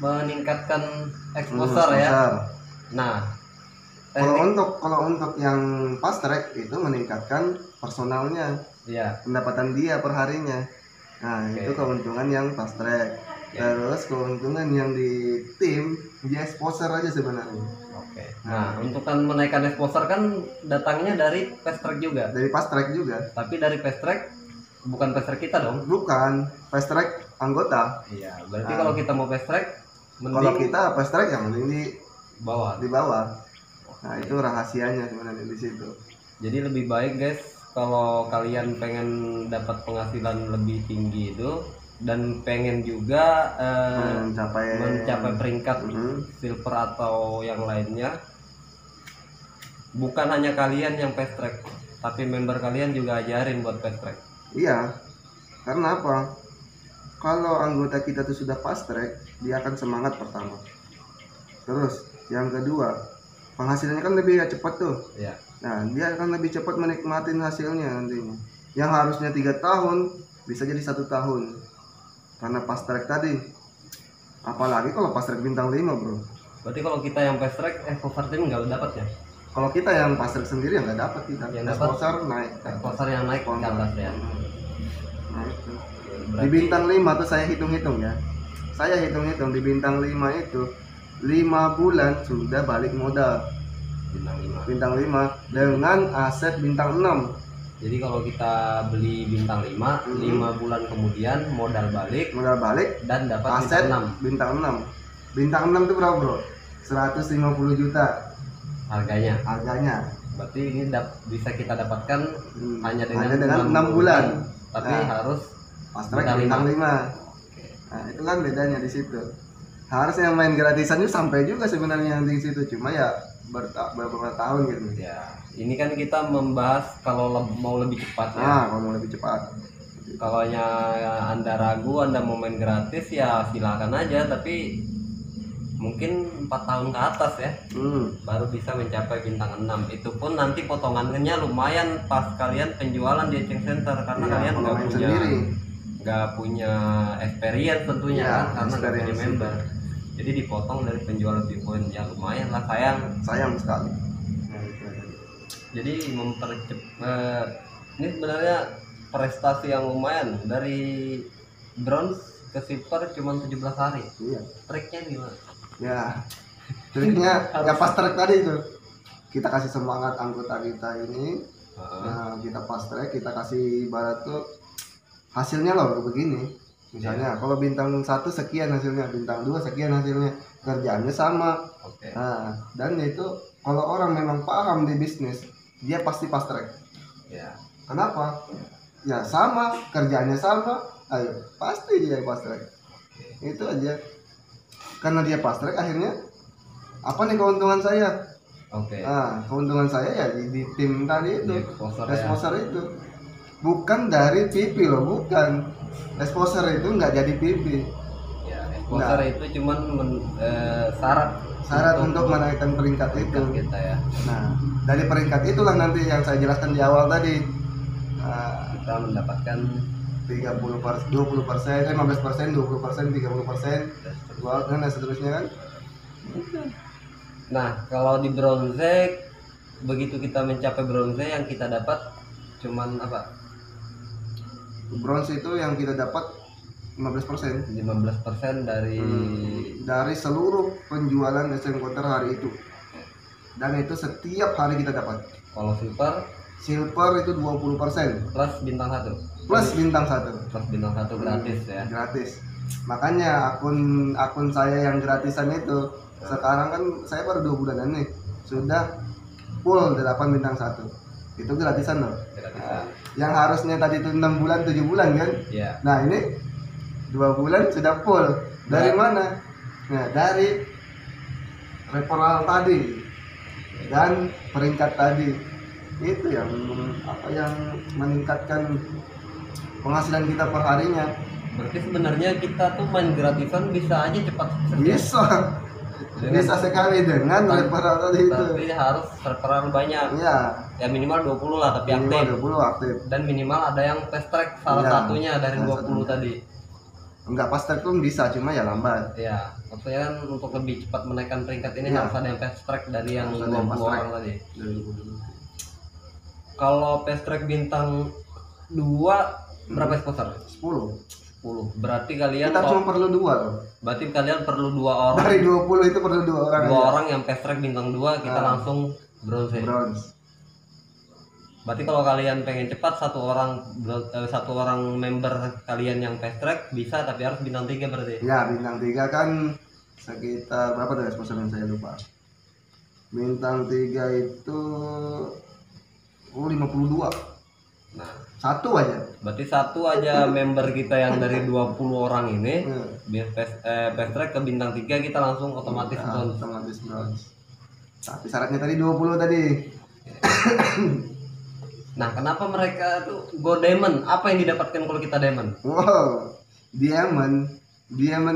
meningkatkan exposure ya. Nah, kalau untuk yang fast track itu meningkatkan personalnya, pendapatan dia per harinya. Nah, itu keuntungan yang fast track. Terus keuntungan yang di tim dia exposure aja sebenarnya. Nah, untuk kan menaikkan exposure kan datangnya dari fast track juga. Dari fast track juga. Tapi dari fast track bukan fast track kita dong. Bukan, fast track anggota. Iya, berarti kalau kita mau fast track kalau kita fast track yang mending di bawah. Nah, itu rahasianya sebenarnya di situ. Jadi lebih baik guys, kalau kalian pengen dapat penghasilan lebih tinggi itu dan pengen juga mencapai peringkat silver atau yang lainnya, bukan hanya kalian yang fast track, tapi member kalian juga ajarin buat fast track. Iya, karena apa? Kalau anggota kita tuh sudah fast track, dia akan semangat pertama. Terus yang kedua, penghasilannya kan lebih cepat tuh. Iya. Nah, dia akan lebih cepat menikmatin hasilnya nantinya. Yang harusnya 3 tahun bisa jadi 1 tahun. Karena fast track tadi. Apalagi kalau fast track bintang 5 bro. Berarti kalau kita yang fast track exposure tim nggak dapat ya? Kalau kita yang fast track sendiri nggak dapat kita. Yang exposure naik. Exposure yang naik ke atas ya. Nah, itu. Di bintang 5 tuh saya hitung-hitung ya. Saya hitung-hitung di bintang 5 itu 5 bulan sudah balik modal. Bintang 5 dengan aset bintang 6. Jadi kalau kita beli bintang 5, 5 bulan kemudian modal balik dan dapat aset bintang 6. Bintang 6. Bintang 6 itu berapa, bro? 150 juta harganya. Berarti ini bisa kita dapatkan hanya dengan 6 bulan. Tapi harus fast track bintang 5. Nah, itu kan bedanya di situ. Harusnya main gratisan itu sampai juga sebenarnya di situ, cuma ya beberapa tahun gitu. Ya, ini kan kita membahas kalau mau lebih cepat ya. Kalau mau lebih cepat. Kalau Anda ragu, Anda mau main gratis ya silakan aja, tapi mungkin 4 tahun ke atas ya. Baru bisa mencapai bintang 6. Itu pun nanti potongannya lumayan pas kalian penjualan di exchange center karena kalian nggak punya experience tentunya kan, karena nggak punya member. Jadi dipotong dari penjualan Bitcoin ya lumayan lah, sayang sekali. Jadi ini sebenarnya prestasi yang lumayan, dari bronze ke silver cuma 17 hari. Triknya gimana? Ya, triknya ya fast track tadi itu. Kita kasih semangat anggota kita ini. Nah, kita fast track, kita kasih ibarat tuh hasilnya loh begini. Misalnya kalau bintang 1 sekian hasilnya, bintang 2 sekian hasilnya, kerjaannya sama. Oke. Nah, dan itu kalau orang memang paham di bisnis, dia pasti fast track. Ya. Kenapa? Ya sama, kerjaannya sama, ayo pasti dia fast track. Itu aja. Karena dia fast track, akhirnya apa nih keuntungan saya? Oke. Nah, keuntungan saya ya di tim tadi itu, Di exposure ya. exposure itu. Bukan dari PP loh, bukan. Exposure itu nggak jadi PP. Ya, exposure Nah. itu cuman syarat Untuk menaikkan peringkat itu. kita ya. Nah, dari peringkat itulah nanti yang saya jelaskan di awal tadi. Nah, Kita mendapatkan 20%, 15%, 20%, 30%, dan seterusnya kan. Nah, kalau di bronze, begitu kita mencapai bronze yang kita dapat cuman apa? Bronze itu yang kita dapat 15% 15% dari seluruh penjualan SM Counter hari itu. Dan itu setiap hari kita dapat. kalau Silver itu 20% plus bintang 1. plus bintang 1 Plus bintang 1 gratis ya. gratis. Makanya akun saya yang gratisan itu sekarang kan saya baru 2 bulanan nih sudah full 8 bintang 1. Itu gratisan loh. Gratisan. Yang harusnya tadi itu 6 bulan 7 bulan kan. Iya. Nah ini 2 bulan sudah full. Dari mana? Nah dari referral tadi dan peringkat tadi. Itu yang meningkatkan penghasilan kita per harinya. Berarti sebenarnya kita tuh main gratisan bisa aja cepat sukses. Bisa sekali dengan referral tadi itu. Tapi harus referral banyak. Iya, Ya minimal 20 lah tapi aktif. minimal 20 aktif. Dan minimal ada yang fast track salah Iya, satunya dari salah 20 satunya. tadi. Enggak fast track pun bisa, cuma ya lambat. Ya, maksudnya kan untuk lebih cepat menaikkan peringkat ini Iya. harus ada yang fast track dari yang Harus ada yang 20 fast track. orang tadi. Kalau fast track bintang 2 berapa exposure? 10. 10. Berarti kalian Kita cuma perlu 2 loh. berarti kalian perlu 2 orang. Dari 20 itu perlu 2 orang. 2 aja. orang yang fast track bintang 2 kita Ah. langsung bronze. Bronze. Berarti kalau kalian pengen cepat satu orang member kalian yang fast track bisa, tapi harus bintang 3 berarti. Ya, bintang 3 kan sekitar berapa tuh exposure yang saya lupa. Bintang 3 itu 52. Nah, Satu aja. berarti satu aja member kita yang dari 20 orang ini Ya. biar fast track ke bintang 3 kita langsung otomatis Nah, bronze. otomatis bronze. Tapi syaratnya tadi 20 tadi. Nah, kenapa mereka tuh go diamond? Apa yang didapatkan kalau kita diamond? Wow. Diamond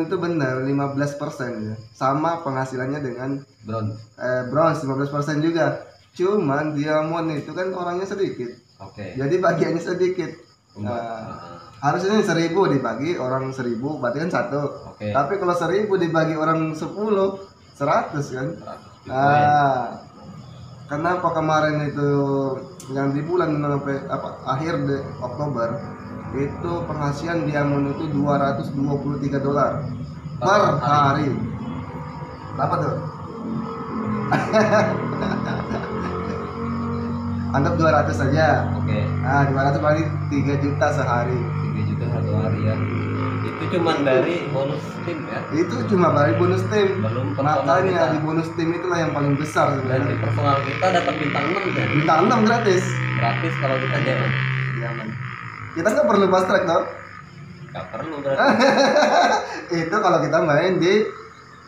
itu benar 15% ya. Sama penghasilannya dengan Bronze. bronze 15% juga. Cuman diamond itu kan orangnya sedikit. Oke. Jadi bagiannya sedikit. Nah, Harusnya 1000 dibagi orang 1000 berarti kan 1. Oke. Tapi kalau 1000 dibagi orang 10 100 kan. 100 Bitcoin. Nah, kenapa kemarin itu yang di bulan akhir Oktober itu penghasilan diamond itu $223 per hari. Berapa tuh? Anggap 200 saja. Oke. Nah, 200 kali 3 juta sehari. 3 juta satu hari ya. Itu cuman dari bonus tim ya. Itu cuma dari bonus tim. Belum personal Makanya kita. di bonus tim itulah yang paling besar Dan di sebenarnya. personal kita dapat bintang 6 ya. Bintang 6 gratis. Gratis kalau kita diamond. Diamond. Kita nggak perlu fast track dong. Gak perlu berarti Itu kalau kita main di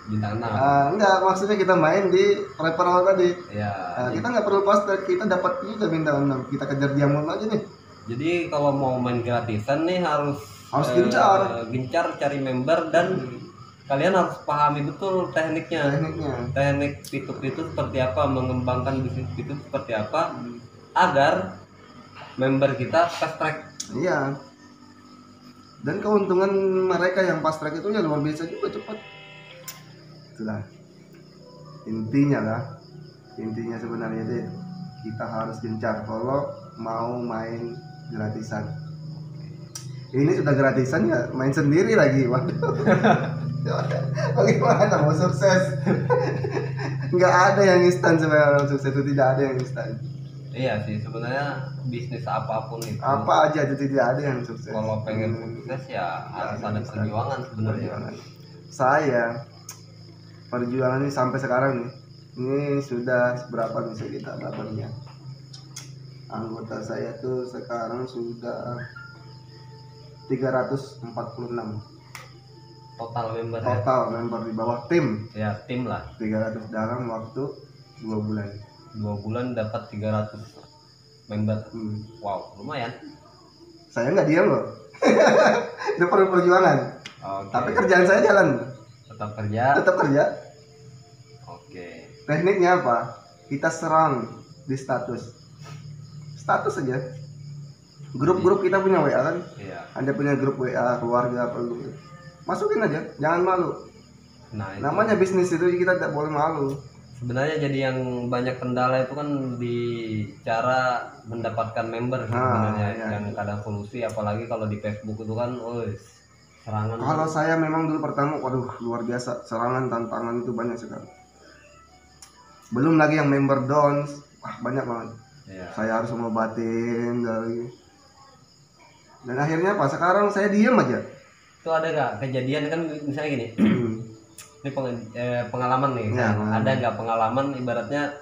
bintang 6. enggak, maksudnya kita main di referral tadi. Ya. Kita nggak perlu fast track, kita dapat juga bintang 6. Kita kejar diamond aja nih. Jadi kalau mau main gratisan nih harus Gencar. gencar cari member dan kalian harus pahami betul tekniknya. Teknik P2P itu seperti apa, mengembangkan bisnis P2P seperti apa agar member kita fast track. Iya. Dan keuntungan mereka yang fast track itu ya luar biasa juga cepat. Itulah intinya lah. Intinya sebenarnya itu kita harus gencar kalau mau main gratisan. Ini sudah gratisan ya main sendiri lagi. Waduh. Bagaimana mau sukses? Nggak ada yang instan sebenarnya. Sukses itu tidak ada yang instan. Iya sih, sebenarnya bisnis apapun itu Apa aja itu tidak ada yang sukses. kalau pengen sukses ya harus ada perjuangan sebenarnya. Perjuangan. Saya perjuangan ini sampai sekarang nih, ini sudah berapa bisa kita dapatnya? Anggota saya tuh sekarang sudah 346 Total member ya. total member di bawah tim. Ya tim lah. 300 dalam waktu 2 bulan. 2 bulan dapat 300 member. Wow, lumayan. Saya nggak diam loh. Itu perlu perjuangan. Oke. Tapi kerjaan saya jalan. Tetap kerja. Tetap kerja. Oke. Tekniknya apa? Kita serang di status. Status aja. Grup-grup kita punya WA kan? Iya. Anda punya grup WA keluarga apa gitu. Masukin aja, jangan malu. Nah, itu Namanya bisnis itu kita tidak boleh malu. sebenarnya jadi yang banyak kendala itu kan di cara mendapatkan member sih sebenarnya iya. yang kadang solusi, apalagi kalau di Facebook itu kan serangan. Kalau saya memang dulu pertama, waduh luar biasa, serangan tantangan itu banyak sekali. Belum lagi yang member down, wah banyak banget. Iya. Saya harus ngobatin dari. Dan akhirnya apa? Sekarang saya diem aja. Itu ada nggak kejadian kan misalnya gini, ini pengalaman nih, Ya, kan? Ada nggak pengalaman ibaratnya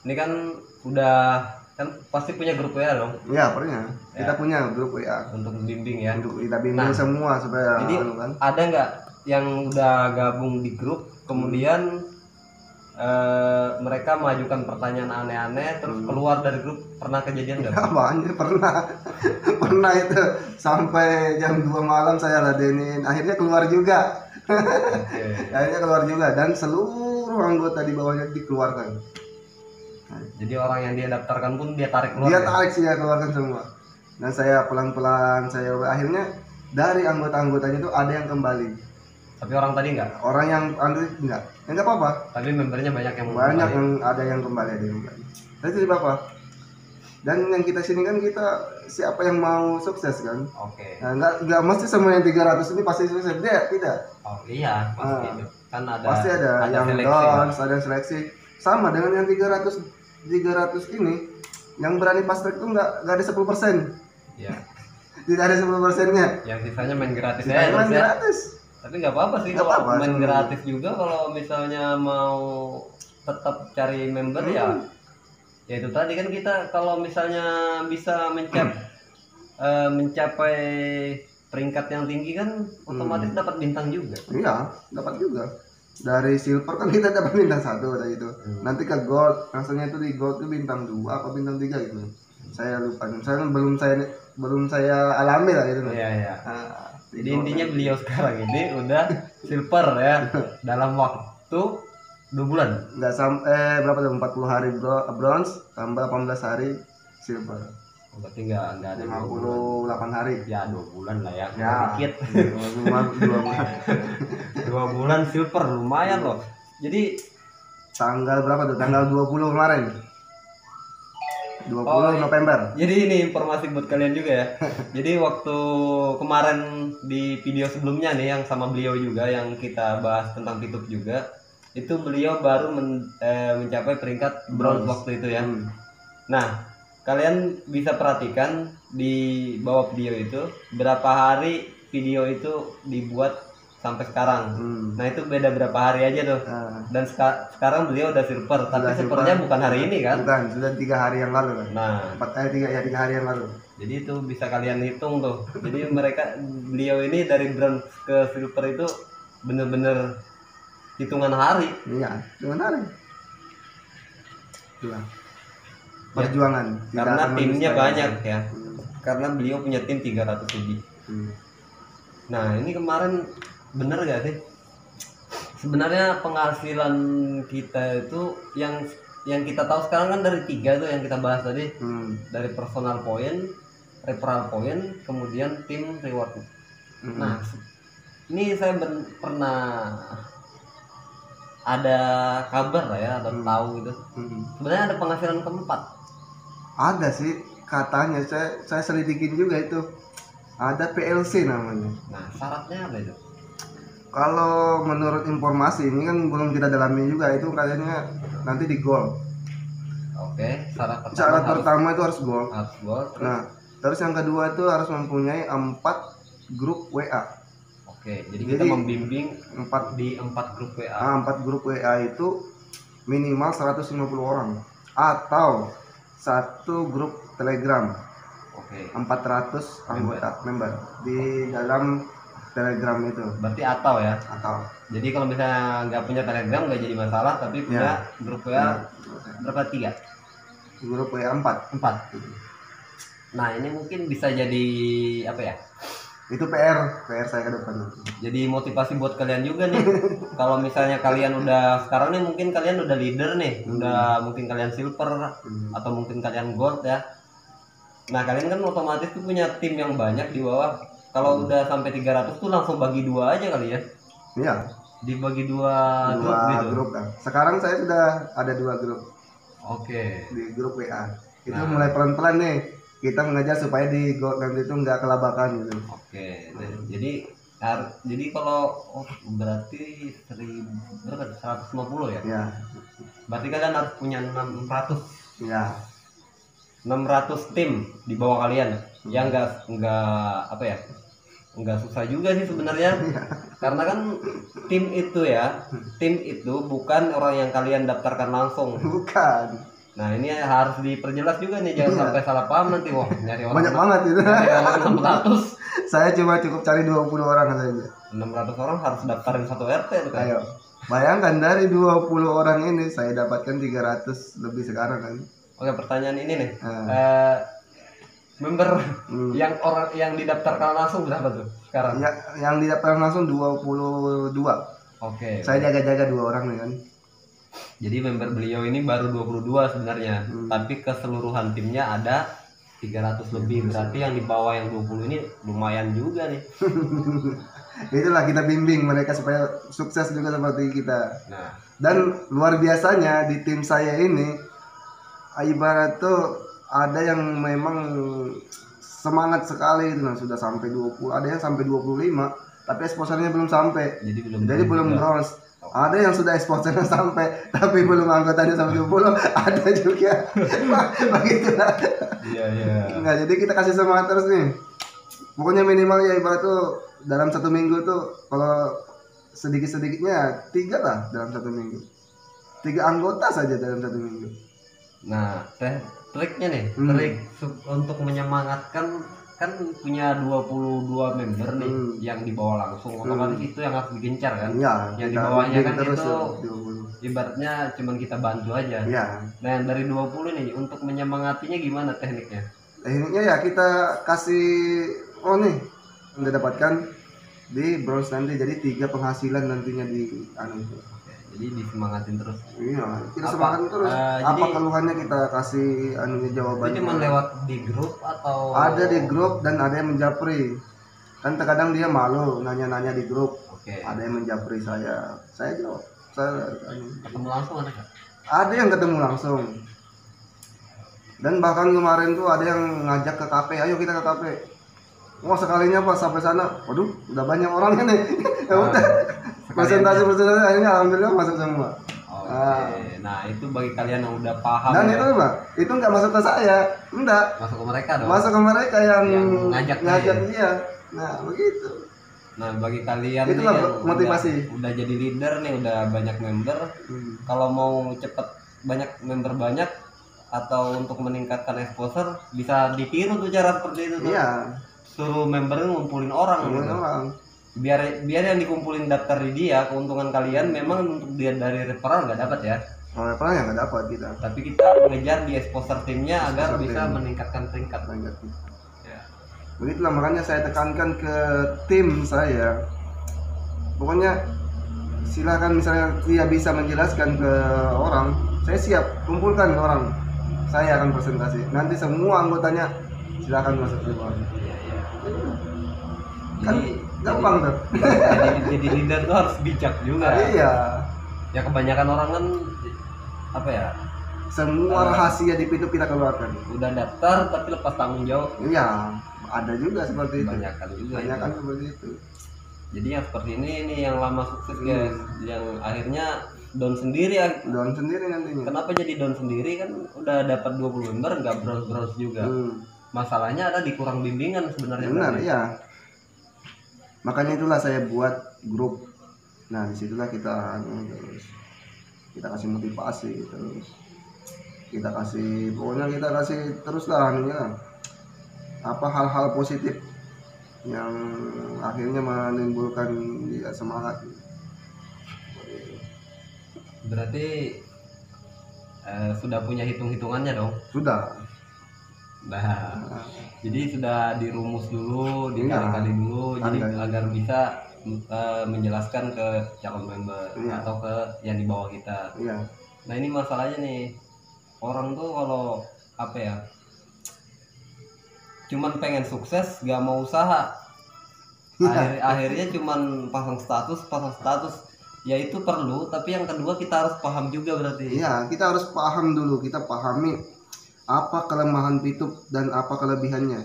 ini kan udah kan pasti punya grup WA dong Ya pernah. Ya. Kita punya grup WA untuk bimbing ya. untuk kita bimbing Nah, semua supaya Jadi kan. ada nggak yang udah gabung di grup kemudian mereka mengajukan pertanyaan aneh-aneh terus keluar dari grup, pernah kejadian nggak? Ya, banyak pernah itu sampai jam 2 malam saya ladenin, akhirnya keluar juga. Oke. Akhirnya keluar juga dan seluruh anggota di bawahnya dikeluarkan. Jadi orang yang dia daftarkan pun dia tarik keluar. Dia ya? tarik sih, ya keluarkan semua. Dan saya pelan-pelan saya akhirnya dari anggota-anggotanya itu ada yang kembali. Tapi orang tadi nggak. Orang yang enggak. Ya enggak apa-apa. Tapi membernya banyak yang Banyak kembali. yang ada yang kembali, ada yang kembali. Tapi itu apa? Dan yang kita sini kan kita siapa yang mau sukses kan? Oke. Nah, enggak mesti semua yang 300 ini pasti sukses. Tidak. Oh iya pasti itu. Kan ada. Pasti ada yang seleksi, downs, ada yang seleksi. Sama dengan yang 300 ini yang berani pas track itu enggak ada 10%. Iya. Tidak ada 10%-nya. Yang sisanya main gratis Kita ya. main terus ya. gratis. Tapi nggak apa-apa sih Nggak kalau apa-apa, main sebenarnya. gratis juga, kalau misalnya mau tetap cari member ya itu tadi kan kita kalau misalnya bisa mencapai peringkat yang tinggi kan otomatis dapat bintang juga. Iya, dapat juga. Dari silver kan kita dapat bintang 1 tadi itu. Nanti ke gold, rasanya itu di gold itu bintang 2 apa bintang 3 gitu. Saya lupa. Saya belum saya alami lah gitu. Iya iya. Nah, Jadi intinya beliau sekarang ini udah silver ya dalam waktu 2 bulan. Enggak sampai berapa tuh 40 hari bronze tambah 18 hari silver. Berarti nggak ada 58 hari. Ya 2 bulan lah ya. Ya. Dikit. 2 bulan. 2 bulan silver lumayan loh. Jadi Tanggal berapa tuh? Tanggal 20 kemarin. 20 November. Jadi ini informasi buat kalian juga ya. Jadi waktu kemarin di video sebelumnya nih yang sama beliau juga yang kita bahas tentang Pitup juga, itu beliau baru mencapai peringkat bronze waktu itu ya. Nah, kalian bisa perhatikan di bawah video itu berapa hari video itu dibuat sampai sekarang. Nah itu beda berapa hari aja tuh. Dan sekarang beliau udah silver, tapi silvernya bukan hari ini kan? Bukan, sudah 3 hari yang lalu kan. Nah, 3 hari yang lalu. jadi itu bisa kalian hitung tuh. Jadi beliau ini dari bronze ke silver itu bener-bener hitungan hari. Iya, hitungan hari. Itulah. Perjuangan. Karena timnya banyak ya. Karena beliau punya tim 300 lebih. Nah, ini kemarin bener gak sih? Sebenarnya penghasilan kita itu yang kita tahu sekarang kan dari 3 tuh yang kita bahas tadi. Dari personal point, referral point, kemudian tim reward. Nah, ini saya pernah ada kabar lah ya atau tahu gitu. Sebenarnya ada penghasilan keempat. Ada sih katanya, saya selidikin juga itu. Ada PLC namanya. Nah, syaratnya apa itu? Kalau menurut informasi ini kan belum kita dalami juga, itu katanya nanti di gold. Oke, syarat pertama Syarat pertama itu harus gold. harus gold. Terus, Nah, terus yang kedua itu harus mempunyai 4 grup WA. oke, jadi kita Jadi, membimbing 4 di 4 grup WA. 4 grup WA itu minimal 150 orang atau 1 grup Telegram Oke. 400 anggota member di dalam Telegram itu Berarti atau ya. atau Jadi kalau misalnya nggak punya Telegram nggak jadi masalah, tapi punya grup WA berapa? 3? grup WA 4. 4. Nah, ini mungkin bisa jadi apa ya? Itu PR saya ke depan nanti. Jadi motivasi buat kalian juga nih. Kalau misalnya kalian udah sekarang nih, mungkin kalian udah leader nih, udah mungkin kalian silver atau mungkin kalian gold ya. Nah, kalian kan otomatis tuh punya tim yang banyak di bawah. Kalau udah sampai 300 tuh langsung bagi 2 aja kali ya. Iya, Dibagi 2 grup 2 gitu. grup kan. Sekarang saya sudah ada 2 grup Oke. di grup WA. Itu Nah. mulai pelan-pelan nih. Kita mengajar supaya di gold nanti itu nggak kelabakan gitu. Oke. Nah, jadi kalau berarti 150 ya. Ya, Berarti kalian harus punya 600 ya. 600 tim di bawah kalian. Ya enggak apa ya? Enggak susah juga sih sebenarnya. Karena kan tim itu bukan orang yang kalian daftarkan langsung. Bukan. Nah, ini harus diperjelas juga nih, jangan sampai salah paham nanti. Wah, nyari orang Banyak banget itu. nyari orang 600. Saya cuma cukup cari 20 orang saja. 600 orang harus daftarin satu RT tuh kan. Ayo. Bayangkan dari 20 orang ini saya dapatkan 300 lebih sekarang kan. Oke, pertanyaan ini nih. Nah. Member Hmm. yang didaftarkan langsung berapa tuh sekarang? Ya, yang didapatkan langsung 22. Oke. Saya jaga-jaga 2 orang nih kan. Jadi member beliau ini baru 22 sebenarnya, tapi keseluruhan timnya ada 300 lebih. Berarti yang di bawah yang 20 ini lumayan juga nih. Itulah kita bimbing mereka supaya sukses juga seperti kita. Nah, Dan luar biasanya di tim saya ini ibarat tuh ada yang memang semangat sekali itu, nah, sudah sampai 20, ada yang sampai 25, tapi exposure-nya belum sampai. jadi belum bronze. Ada yang sudah exposure-nya sampai tapi belum anggotanya sampai 20, ada juga. Begitulah. Iya. Nah, jadi kita kasih semangat terus nih. Pokoknya minimal ya ibarat tuh dalam 1 minggu tuh kalau sedikit-sedikitnya 3 lah dalam 1 minggu. 3 anggota saja dalam 1 minggu. Nah, triknya nih, trik untuk menyemangatkan, kan punya 22 member nih yang dibawa langsung, otomatis itu yang harus digencar kan. Iya, Yang di bawahnya kan terus itu 20. ibaratnya cuman kita bantu aja. Iya. Nah, yang dari 20 nih untuk menyemangatinya gimana tekniknya? Tekniknya ya kita kasih nih udah dapatkan di bronze nanti, jadi 3 penghasilan nantinya di itu. Jadi disemangatin terus. Iya, kita semangat terus. Apa jadi- keluhannya kita kasih Itu jawabannya. cuma lewat di grup atau Ada di grup dan ada yang menjapri. Kan terkadang dia malu nanya-nanya di grup. Oke. Ada yang menjapri saya jawab. Ketemu langsung ada nggak? Ada yang ketemu langsung. Dan bahkan kemarin tuh ada yang ngajak ke kafe, ayo kita ke kafe. Wah, sekalinya pas sampai sana, waduh, udah banyak orangnya nih. Ya udah. Presentasi akhirnya alhamdulillah masuk semua. Oke. Nah, itu bagi kalian yang udah paham Dan ya, itu mah, itu nggak masuk ke saya, enggak. masuk ke mereka dong. Masuk ke mereka yang ngajak dia. Nah, begitu. Nah, bagi kalian nih Itulah yang motivasi. udah jadi leader nih, udah banyak member, kalau mau cepet banyak member banyak atau untuk meningkatkan exposure, bisa ditiru tuh cara seperti itu tuh. Iya, Suruh membernya ngumpulin orang ngomongin gitu. orang. Biar yang dikumpulin daftar di dia, keuntungan kalian memang untuk dia dari referral nggak dapat ya. Kalau pernah ya nggak dapat kita. Tapi kita mengejar di exposure timnya agar Exposure bisa tim. meningkatkan peringkat. Lanjut. Ya. Begitulah makanya saya tekankan ke tim saya. Pokoknya silakan, misalnya dia bisa menjelaskan ke orang, saya siap kumpulkan orang. Saya akan presentasi. Nanti semua anggotanya silakan masuk ke bawah. Kan gampang tuh. Jadi leader tuh harus bijak juga. Iya. Ya kebanyakan orang kan apa ya? Semua rahasia di pintu kita keluarkan. Udah daftar tapi lepas tanggung jawab. Iya, ada juga seperti itu. Kebanyakan juga. Banyak itu. seperti itu. Jadi yang seperti ini yang lama sukses guys, yang akhirnya down sendiri ya. Down sendiri nantinya. Kenapa jadi down sendiri? Kan udah dapat 20 member nggak browse juga. Masalahnya ada di kurang bimbingan sebenarnya. Benar ya. Makanya itulah saya buat grup. Nah disitulah kita terus kita kasih motivasi, terus kita kasih, pokoknya kita kasih terus lah anunya, apa hal-hal positif yang akhirnya menimbulkan dia semangat. Berarti sudah punya hitung-hitungannya dong? Sudah. Nah, jadi sudah dirumus dulu, dikali-kali dulu, jadi agar bisa menjelaskan ke calon member atau ke yang di bawah kita. Nah ini masalahnya nih, orang tuh kalau apa ya, cuman pengen sukses gak mau usaha. Akhirnya cuman pasang status ya itu perlu, tapi yang kedua kita harus paham juga berarti. Iya, kita harus paham dulu, kita pahami apa kelemahan Pitup dan apa kelebihannya.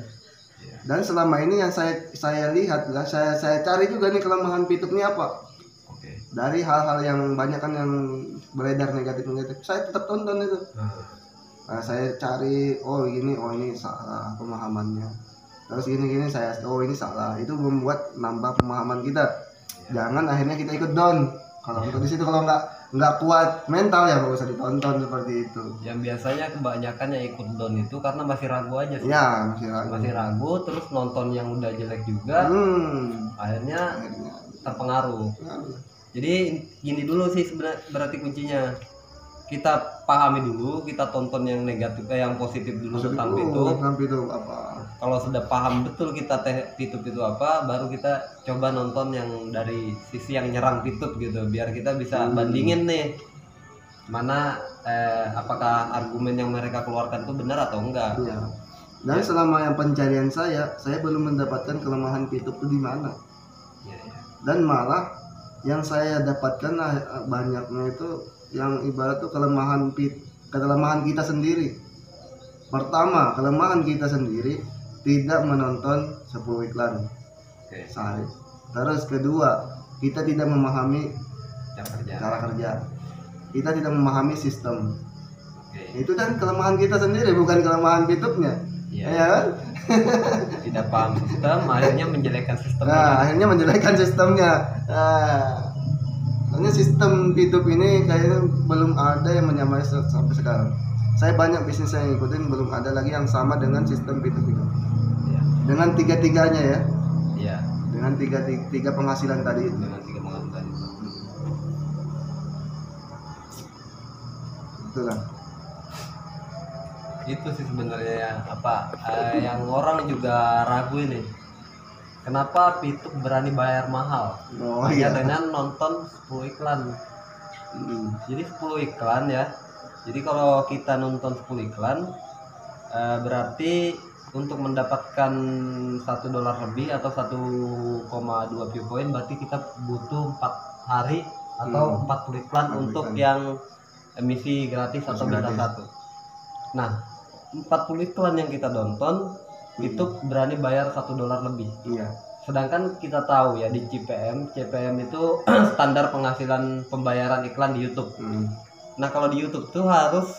Dan selama ini yang saya lihat, saya cari juga nih kelemahan Pitup ini apa. Dari hal-hal yang banyak kan yang beredar negatif, saya tetap tonton itu. Nah, saya cari, oh ini salah pemahamannya. Terus gini saya, oh ini salah. Itu membuat nambah pemahaman kita. Jangan akhirnya kita ikut down. Kalau untuk di situ kalau nggak kuat mental ya nggak usah ditonton seperti itu. Yang biasanya kebanyakan yang ikut down itu karena masih ragu aja sih. Ya masih ragu. Terus nonton yang udah jelek juga, akhirnya terpengaruh. Jadi gini dulu sih sebenarnya, berarti kuncinya kita pahami dulu, kita tonton yang negatif, yang positif dulu tentang Pitup. Apa? Kalau sudah paham betul kita Pitup itu apa, baru kita coba nonton yang dari sisi yang nyerang Pitup gitu, biar kita bisa bandingin nih mana apakah argumen yang mereka keluarkan itu benar atau enggak. Dan selama yang pencarian saya belum mendapatkan kelemahan Pitup itu di mana. Dan malah yang saya dapatkan banyaknya itu yang ibarat tuh kelemahan kita sendiri. Pertama, kelemahan kita sendiri tidak menonton 10 iklan sehari. Terus kedua, kita tidak memahami cara kerja. Kita tidak memahami sistem. Itu kan kelemahan kita sendiri, bukan kelemahan Pitupnya. Ya kan? Tidak paham sistem, akhirnya menjelekkan sistemnya. Nah, akhirnya menjelekkan sistemnya. Soalnya sistem Pitup ini kayaknya belum ada yang menyamai sampai sekarang. Saya banyak bisnis yang ngikutin, belum ada lagi yang sama dengan sistem Pitup itu. Dengan tiga-tiganya ya. Iya. Dengan tiga penghasilan tadi itu. Itulah. Itu sih sebenarnya apa yang orang juga ragu ini. Kenapa Pitup berani bayar mahal? Dengan nonton 10 iklan. Jadi 10 iklan ya. Jadi kalau kita nonton 10 iklan berarti untuk mendapatkan $1 lebih atau 1,2 view point berarti kita butuh 4 hari atau 40 iklan untuk yang emisi gratis atau beta 1. Nah, 40 iklan yang kita tonton Pitup berani bayar $1 lebih. Sedangkan kita tahu ya di CPM itu standar penghasilan pembayaran iklan di YouTube. Nah kalau di YouTube tuh harus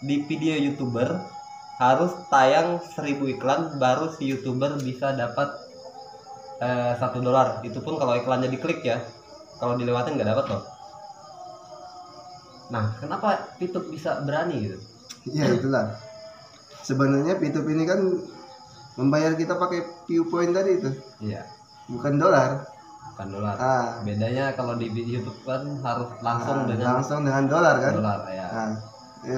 di video YouTuber harus tayang 1000 iklan baru si YouTuber bisa dapat $1. Itu pun kalau iklannya diklik ya. Kalau dilewatin nggak dapat loh. Nah kenapa Pitup bisa berani gitu? Ya itulah. Sebenarnya Pitup ini kan membayar kita pakai view point tadi itu. Bukan dolar. Bedanya kalau di YouTube kan harus langsung dengan dolar kan.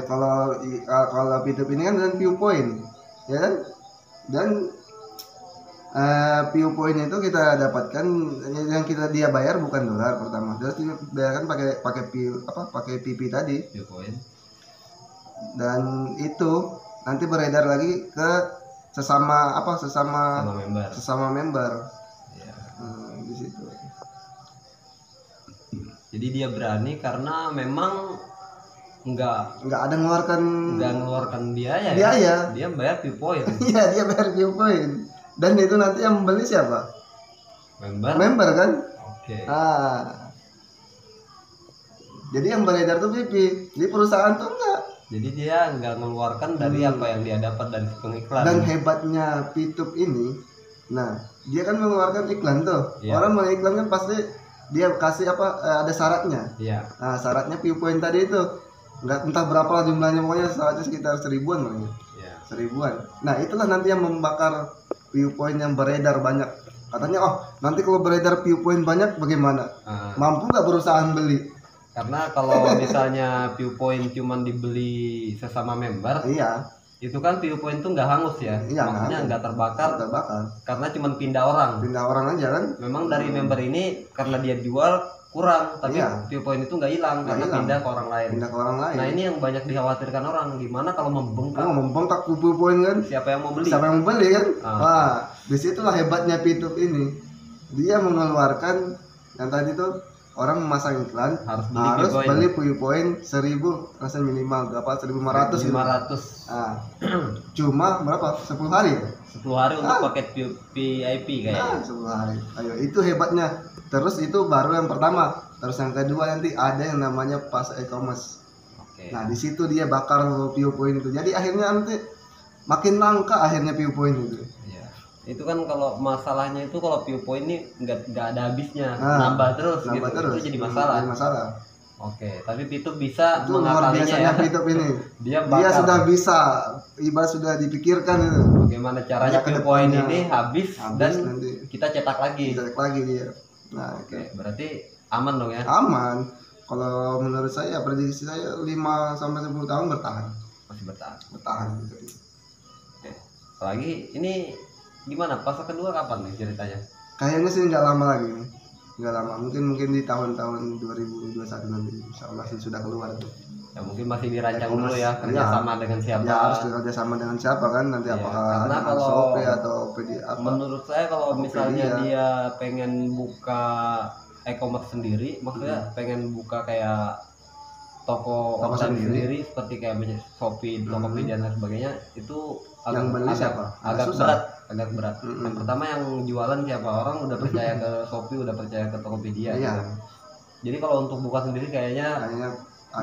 Kalau Pitup ini kan dengan view point, ya kan? Dan view point itu kita dapatkan yang dia bayar bukan dolar pertama. Terus dibayarkan pakai PP tadi. View point. Dan itu nanti beredar lagi ke sesama member. Di situ. Jadi dia berani karena memang nggak ada ngeluarkan biaya. Dia bayar view point. Iya, dia bayar view point. Dan itu nanti yang membeli siapa? Member kan? Jadi yang beredar tuh pipi, di perusahaan tuh enggak. Jadi dia nggak mengeluarkan dari apa yang dia dapat dari pengiklan. Dan hebatnya Pitup ini, nah dia kan mengeluarkan iklan tuh. Iya. Orang mau iklan kan pasti dia kasih apa ada syaratnya. Iya. Nah syaratnya viewpoint tadi itu nggak entah berapa lah jumlahnya, pokoknya syaratnya sekitar 1000-an lah. Iya. 1000-an. Nah itulah nanti yang membakar viewpoint yang beredar banyak. Katanya nanti kalau beredar viewpoint banyak bagaimana? Mampu nggak perusahaan beli? Karena kalau misalnya viewpoint cuman dibeli sesama member, Iya. itu kan viewpoint tuh nggak hangus ya, Iya, maksudnya nggak terbakar, Terbakar. karena cuman pindah orang. Pindah orang aja kan? Memang dari member ini karena dia jual kurang, tapi Iya. viewpoint itu nggak hilang Nggak karena hilang. pindah ke orang lain. Pindah ke orang lain. Nah ini yang banyak dikhawatirkan orang, gimana kalau membengkak? Membengkak viewpoint kan? Siapa yang mau beli? Siapa yang mau beli kan? Ah. Wah, disitulah hebatnya Pitup ini. Dia mengeluarkan yang tadi tuh orang memasang iklan Harus harus beli beli viewpoint 1000 rasanya minimal berapa 1500 gitu. 500. Nah, cuma berapa 10 hari ya? 10 hari untuk paket VIP kayaknya. 10 hari. Ayo itu hebatnya. Terus itu baru yang pertama. Terus yang kedua nanti ada yang namanya pas e-commerce. Oke. Nah di situ dia bakar viewpoint itu. Jadi akhirnya nanti makin langka akhirnya viewpoint itu. Iya. Itu kan kalau masalahnya itu kalau viewpoint ini nggak ada habisnya, Nah, nambah terus nambah gitu. terus. Itu jadi masalah. Jadi masalah. Oke, tapi Pitup bisa Itu luar mengakalinya biasanya ya. Pitup ini. Dia Dia bakar. sudah bisa, ibarat sudah dipikirkan itu. Bagaimana caranya Ya, ke viewpoint depannya. ini habis dan Nanti kita cetak lagi. cek lagi dia. Nah, Oke, berarti aman dong ya? aman. Kalau menurut saya prediksi saya 5 sampai 10 tahun bertahan. Masih bertahan. Bertahan gitu. Oke. Apalagi ini gimana? Fase kedua kapan nih ceritanya? Kayaknya sih nggak lama lagi nih. Nggak lama, mungkin di tahun-tahun 2021 nanti insyaallah sih sudah keluar tuh. Ya mungkin masih dirancang dulu E-commerce. ya, kerjasama dengan siapa. Ya harus kerjasama dengan siapa kan nanti Iya, apakah karena dengan kalau Shopee atau PD apa. Menurut saya kalau Tokopedia. misalnya dia pengen buka e-commerce sendiri, maksudnya pengen buka kayak toko online sendiri seperti kayak Shopee, Tokopedia dan sebagainya, itu Yang beli siapa? agak Susah. berat, agak berat. Mm-mm. Yang pertama yang jualan siapa, orang udah percaya ke Shopee, udah percaya ke Tokopedia. Iya. Gitu. Jadi kalau untuk buka sendiri kayaknya Kayaknya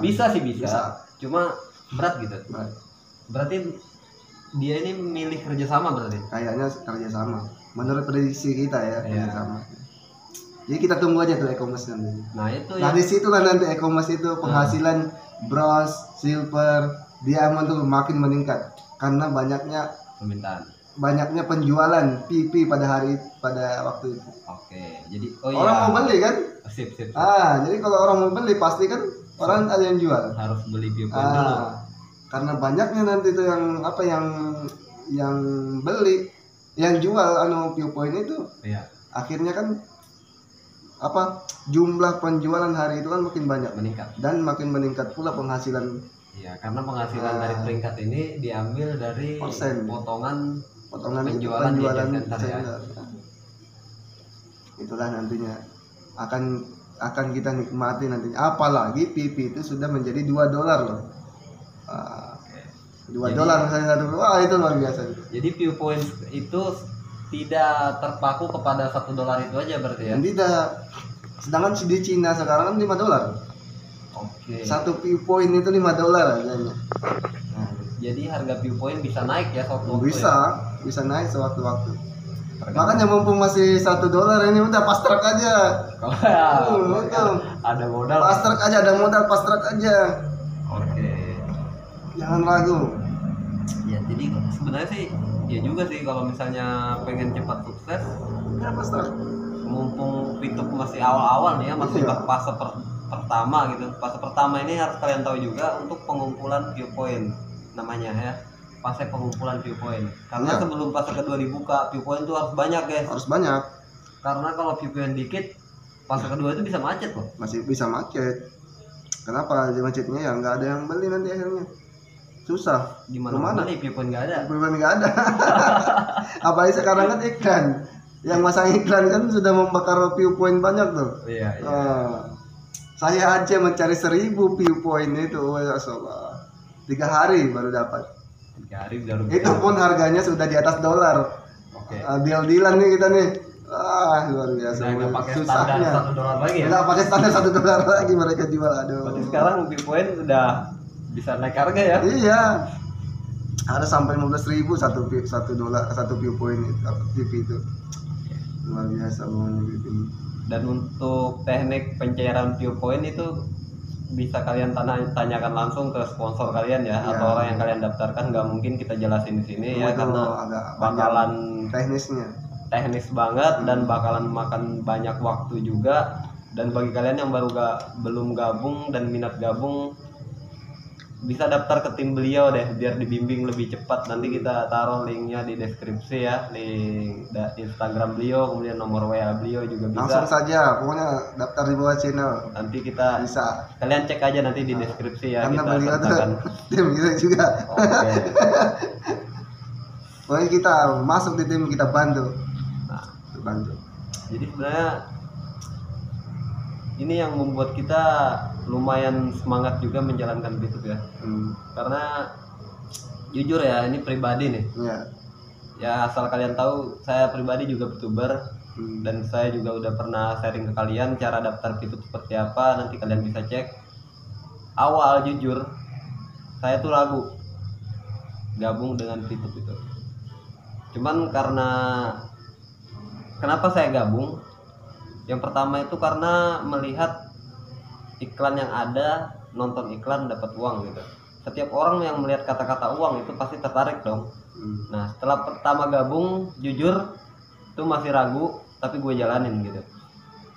bisa sih bisa, cuma berat gitu. Berat. Berarti dia ini milih kerjasama berarti. Kayaknya kerjasama. Menurut prediksi kita ya Iya. kerjasama. Jadi kita tunggu aja tuh e-commerce nanti. Nah itu Nah yang disitulah nanti e-commerce itu penghasilan bronze, silver, diamond tuh makin meningkat karena banyaknya penjualan PP pada waktu itu. Oke, jadi Orang mau beli kan? sip. Jadi kalau orang mau beli pasti kan orang ada yang jual. Harus beli viewpoint dulu. Karena banyaknya nanti tuh yang beli, yang jual viewpoint itu. Iya, Akhirnya kan jumlah penjualan hari itu kan makin banyak meningkat. dan makin meningkat pula penghasilan. Iya, karena penghasilan dari peringkat ini diambil dari Persen. potongan penjualan di center ya. center. Itulah nantinya akan kita nikmati nantinya. Apalagi PP itu sudah menjadi $2 loh. Oke. $2 misalnya satu. Wah itu luar biasa. Jadi viewpoint itu tidak terpaku kepada $1 itu aja berarti ya. Dan tidak. Sedangkan di Cina sekarang kan $5. Oke. Satu viewpoint itu $5 harganya. Nah, Jadi harga viewpoint bisa naik ya sewaktu-waktu. bisa naik sewaktu-waktu. Tergantung. Makanya mumpung masih $1 ini udah fast track aja. Kalau Itu. ada modal. Fast track aja, ada modal fast track aja. Oke. Jangan ragu. Ya jadi sebenarnya sih ya juga sih kalau misalnya pengen cepat sukses, Ya fast track. mumpung Pitup masih awal-awal nih ya, masih Iya. fase pertama gitu. Fase pertama ini harus kalian tahu juga untuk pengumpulan viewpoint namanya ya. Fase pengumpulan viewpoint. Karena Iya. sebelum fase kedua dibuka, viewpoint itu harus banyak guys. Harus banyak. Karena kalau viewpoint dikit, fase kedua itu bisa macet loh. Masih bisa macet. Kenapa di macetnya ya nggak ada yang beli nanti akhirnya. Susah. Gimana Kemana? nih viewpoint nggak ada? Bukan nggak ada. Apalagi sekarang kan iklan. Yang masang iklan kan sudah membakar viewpoint banyak tuh. Iya. Saya aja mencari 1000 viewpoint itu, ya Allah. 3 hari baru dapat. 3 hari baru. Itu pun harganya sudah di atas $. Oke. Deal-dealan nih kita nih. Luar biasa. Udah nggak pakai standar $1 lagi ya. Nggak pakai standar $1 lagi mereka jual. Aduh. Berarti sekarang viewpoint udah bisa naik harga ya. Iya. Ada sampai 15.000 satu viewpoint itu TV itu. Luar biasa pokoknya gitu. Dan untuk teknik pencairan viewpoint itu bisa kalian tanyakan langsung ke sponsor kalian ya, atau orang yang kalian daftarkan. Nggak mungkin kita jelasin di sini ya, karena agak bakalan teknis banget dan bakalan makan banyak waktu juga. Dan bagi kalian yang belum gabung dan minat gabung, bisa daftar ke tim beliau deh biar dibimbing lebih cepat. Nanti kita taruh linknya di deskripsi ya, link Instagram beliau, kemudian nomor WA beliau juga bisa. Langsung saja, pokoknya daftar di bawah channel. Nanti kita bisa. Kalian cek aja nanti di deskripsi ya. Karena kita beliau sertakan. tim kita juga. Oke. Pokoknya kita masuk di tim, kita bantu. Bantu. Jadi sebenarnya ini yang membuat kita lumayan semangat juga menjalankan YouTube ya. Karena jujur ya, ini pribadi nih. Iya. Ya asal kalian tahu, saya pribadi juga YouTuber. Dan saya juga udah pernah sharing ke kalian cara daftar YouTube seperti apa. Nanti kalian bisa cek. Awal jujur, saya tuh ragu gabung dengan YouTube itu. Cuman karena kenapa saya gabung? Yang pertama itu karena melihat iklan yang ada, nonton iklan dapat uang gitu. Setiap orang yang melihat kata-kata uang itu pasti tertarik dong. Nah setelah pertama gabung, jujur itu masih ragu, tapi gue jalanin gitu.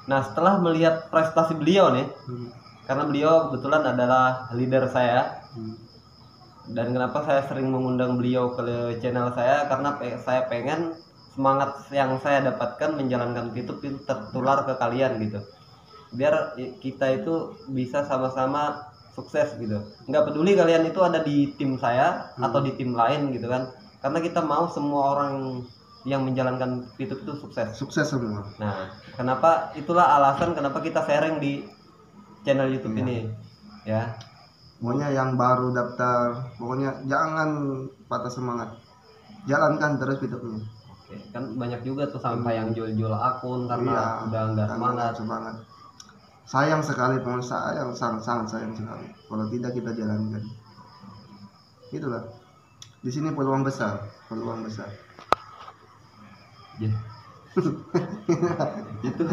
Nah setelah melihat prestasi beliau nih, karena beliau kebetulan adalah leader saya. Dan kenapa saya sering mengundang beliau ke channel saya, karena saya pengen semangat yang saya dapatkan menjalankan YouTube itu tertular ke kalian gitu, biar kita itu bisa sama-sama sukses gitu. Nggak peduli kalian itu ada di tim saya atau di tim lain gitu kan, karena kita mau semua orang yang menjalankan YouTube itu sukses semua. Nah itulah alasan kenapa kita sharing di channel YouTube ini ya. Pokoknya yang baru daftar, pokoknya jangan patah semangat, jalankan terus YouTube-nya. Kan banyak juga tuh sampai yang jual-jual akun karena udah nggak semangat. Sayang sekali, pokoknya sangat sayang sekali kalau tidak kita jalankan. Itulah di sini peluang besar. Yeah. Itu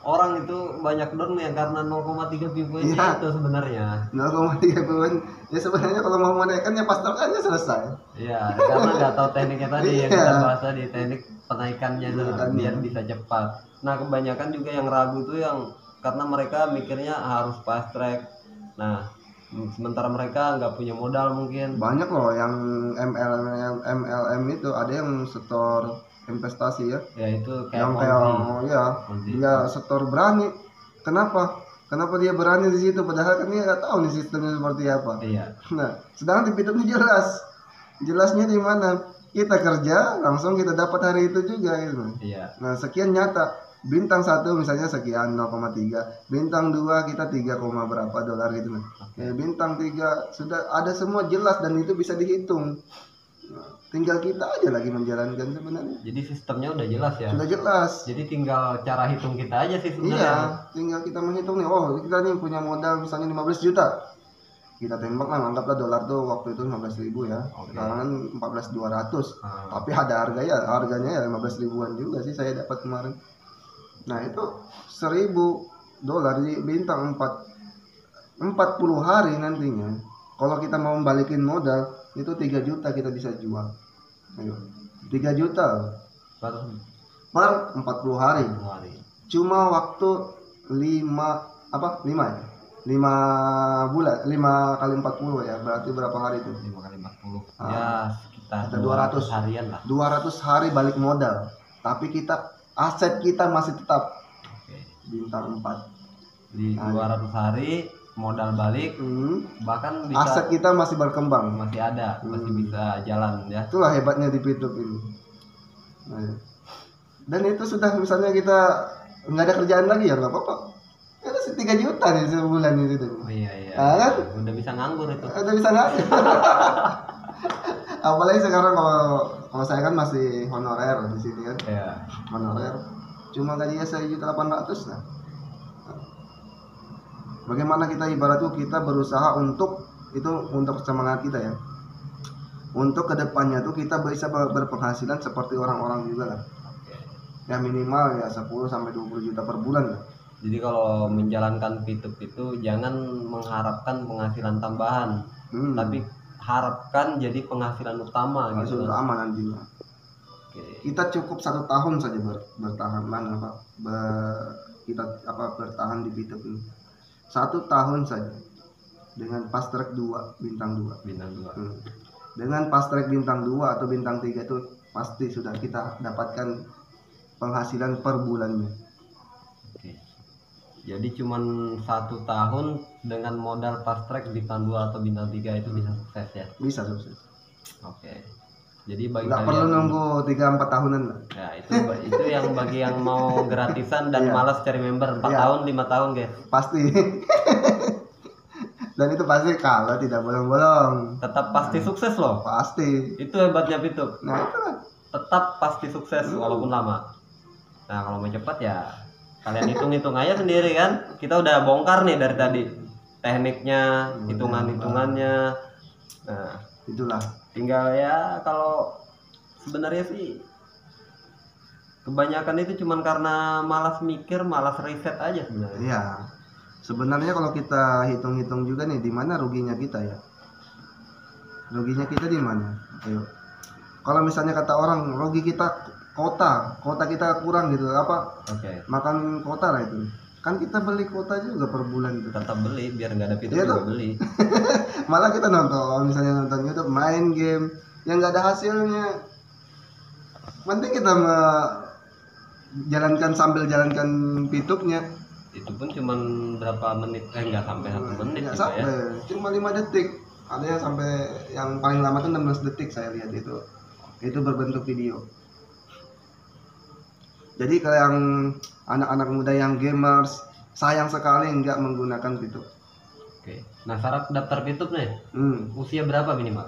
orang itu banyak down ya karena 0,3 viewpoint itu sebenarnya. 0,3 viewpoint ya sebenarnya kalau mau menaikkan ya pastokannya selesai. Iya, karena nggak tahu tekniknya tadi yang kita bahas tadi, teknik penaikannya biar bisa cepat. Nah kebanyakan juga yang ragu tuh yang karena mereka mikirnya harus fast track. Nah sementara mereka nggak punya modal mungkin. Banyak loh yang MLM itu, ada yang setor investasi ya itu kayak yang dia setor berani. Kenapa dia berani di situ, padahal kan dia nggak tahu nih sistemnya seperti apa. Nah sedangkan di YouTube jelasnya di mana kita kerja langsung kita dapat hari itu juga gitu. Nah sekian nyata, bintang 1 misalnya sekian 0,3, bintang 2 kita 3, berapa dolar gitu nah. Bintang 3 sudah ada semua jelas dan itu bisa dihitung. Tinggal kita aja lagi menjalankan sebenarnya. Jadi sistemnya udah jelas ya. Sudah jelas. Jadi tinggal cara hitung kita aja sih sebenarnya. Iya, tinggal kita menghitung nih. Oh, kita nih punya modal misalnya 15 juta. Kita tembak lah, anggaplah dolar tuh waktu itu 15.000 ya. Sekarang kan 14.200. Tapi ada harganya ya 15 ribuan juga sih saya dapat kemarin. Nah, itu $1.000 di bintang 40 hari nantinya. Kalau kita mau balikin modal itu 3 juta kita bisa jual. Ayo. 3 juta per 40 hari. Cuma waktu 5 ya? 5 bulan, 5 kali 40 ya. Berarti berapa hari itu? 5 kali 40. Ya sekitar 200 harian lah. 200 hari balik modal. Tapi aset kita masih tetap bintang 4. Di 200 hari modal balik, bahkan bisa, aset kita masih berkembang, masih ada, masih bisa jalan ya. Itulah hebatnya di YouTube ini. Nah, dan itu sudah misalnya kita nggak ada kerjaan lagi ya nggak apa-apa. Itu 3 juta nih sebulan itu. Iya. Kan? Udah bisa nganggur itu. Udah bisa nganggur. Apalagi sekarang kalau saya kan masih honorer di sini kan. Ya. Honorer. Cuma gajinya 1.800.000 lah. Bagaimana kita ibarat tuh kita berusaha untuk semangat kita ya. Untuk kedepannya tuh kita bisa berpenghasilan seperti orang-orang juga lah. Ya minimal ya 10 sampai 20 juta per bulan lah. Jadi kalau menjalankan Pitup itu jangan mengharapkan penghasilan tambahan, tapi harapkan jadi penghasilan utama gitu. Penghasilan utama nantinya. Kita cukup 1 tahun saja bertahan bertahan di Pitup ini. 1 tahun saja dengan fast track 2 bintang 2. Dengan fast track bintang 2 atau bintang 3 itu pasti sudah kita dapatkan penghasilan per bulannya. Jadi cuman 1 tahun dengan modal fast track bintang 2 atau bintang 3 itu bisa sukses ya? Bisa sukses. Oke. Jadi bagi nggak kalian perlu nunggu 3-4 tahunan lah. Ya itu yang bagi yang mau gratisan dan malas cari member 4 tahun 5 tahun guys. Pasti. Dan itu pasti kalau tidak bolong-bolong. Tetap pasti sukses loh. Pasti. Itu hebatnya Pitup. Nah itu lah. Tetap pasti sukses walaupun lama. Nah kalau mau cepat ya kalian hitung-hitung aja sendiri kan. Kita udah bongkar nih dari tadi tekniknya, hitungan-hitungannya. Nah itulah. Tinggal ya kalau sebenarnya sih kebanyakan itu cuman karena malas mikir, malas riset aja sebenarnya. Iya. Sebenarnya kalau kita hitung-hitung juga nih di mana ruginya kita ya. Ruginya kita di mana? Ayo. Kalau misalnya kata orang rugi kita kota kita kurang gitu apa? Makan kota lah itu. Kan kita beli kota juga per bulan gitu. Tetap beli biar nggak ada Pitup juga beli. Malah kita nonton, misalnya nonton YouTube, main game yang nggak ada hasilnya. Penting kita sambil jalankan Pitupnya. Itu pun cuma berapa menit, nggak sampai 1 menit. Nggak sampai, ya? Cuma 5 detik. Ada yang sampai yang paling lama tuh 16 detik saya lihat itu. Itu berbentuk video. Jadi kalau yang anak-anak muda yang gamers sayang sekali nggak menggunakan Pitup. Oke. Nah syarat daftar Pitup nih, usia berapa minimal?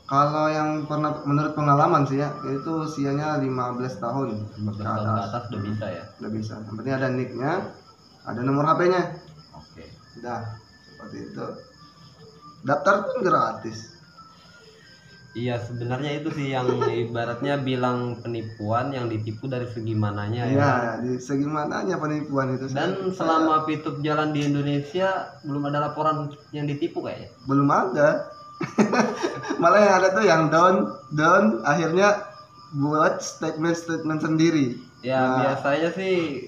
Kalau yang pernah menurut pengalaman sih ya, itu usianya 15 tahun. 15 tahun ke atas udah bisa ya? Udah bisa. Yang penting ada nicknya, ada nomor HP-nya. Oke. Udah seperti itu. Daftar pun gratis. Iya sebenarnya itu sih yang ibaratnya bilang penipuan yang ditipu dari segi mananya ya. Iya, di segi mananya penipuan itu. Dan selama Pitup jalan di Indonesia belum ada laporan yang ditipu kayaknya. Belum ada. Malah yang ada tuh yang down akhirnya buat statement sendiri. Ya biasanya sih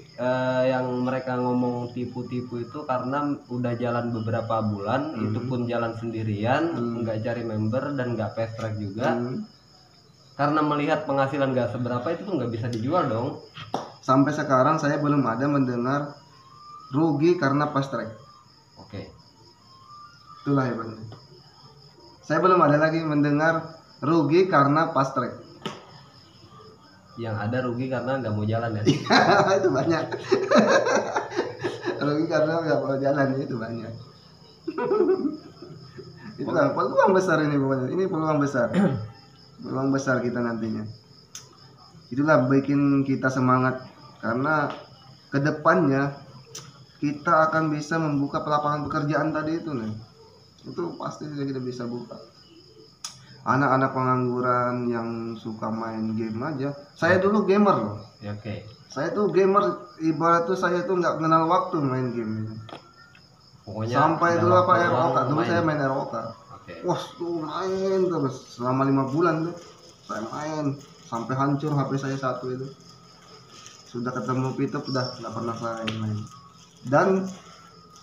yang mereka ngomong tipu-tipu itu karena udah jalan beberapa bulan, itu pun jalan sendirian, nggak cari member dan nggak fast track juga. Karena melihat penghasilan nggak seberapa itu tuh nggak bisa dijual dong. Sampai sekarang saya belum ada mendengar rugi karena fast track. Oke. Itulah hebatnya. Saya belum ada lagi mendengar rugi karena fast track. Yang ada rugi karena nggak mau jalan ya. Itu banyak. Rugi karena nggak mau jalan itu banyak. Itulah peluang besar ini pokoknya. Ini peluang besar. Peluang besar kita nantinya. Itulah bikin kita semangat karena kedepannya kita akan bisa membuka lapangan pekerjaan tadi itu nih. Itu pasti kita bisa buka. Anak-anak pengangguran yang suka main game aja. Saya dulu gamer loh. Ya, oke. Saya tuh gamer, ibarat tuh saya tuh nggak kenal waktu main game itu. Pokoknya sampai dulu apa ROK, dulu main. saya main ROK. Oke. Wah tuh main terus selama 5 bulan tuh saya main sampai hancur HP saya satu itu. Sudah ketemu Pitup udah nggak pernah saya main. Dan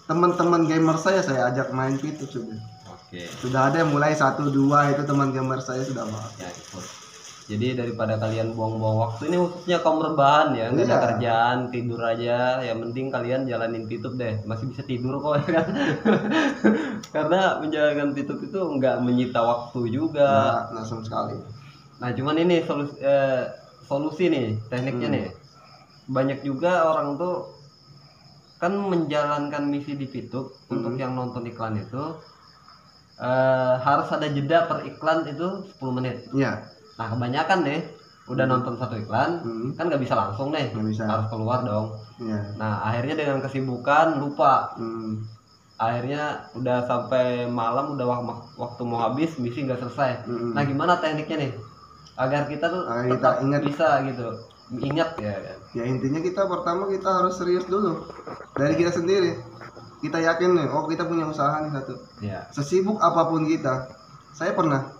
teman-teman gamer saya ajak main Pitup sudah. Oke. Sudah ada yang mulai 1-2 itu teman gamer saya sudah mau. Ya, ikut. Jadi daripada kalian buang-buang waktu ini khususnya kaum rebahan ya, nggak ada kerjaan, tidur aja, ya mending kalian jalanin Pitup deh, masih bisa tidur kok ya kan. Karena menjalankan Pitup itu nggak menyita waktu juga. Langsung sekali. Nah cuman ini solusi nih, tekniknya nih. Banyak juga orang tuh kan menjalankan misi di Pitup untuk yang nonton iklan itu harus ada jeda per iklan itu 10 menit. Iya. Nah kebanyakan nih udah nonton satu iklan kan nggak bisa langsung nih, Nggak bisa. harus keluar dong. Iya. Nah akhirnya dengan kesibukan lupa, Hmm. akhirnya udah sampai malam, udah waktu mau habis misi nggak selesai. Nah gimana tekniknya nih agar kita tuh Agar kita tetap ingat. bisa gitu, ingat ya kan? Ya intinya kita pertama kita harus serius dulu dari kita sendiri. Kita yakin nih, oh kita punya usaha nih satu. Ya. Sesibuk apapun kita, saya pernah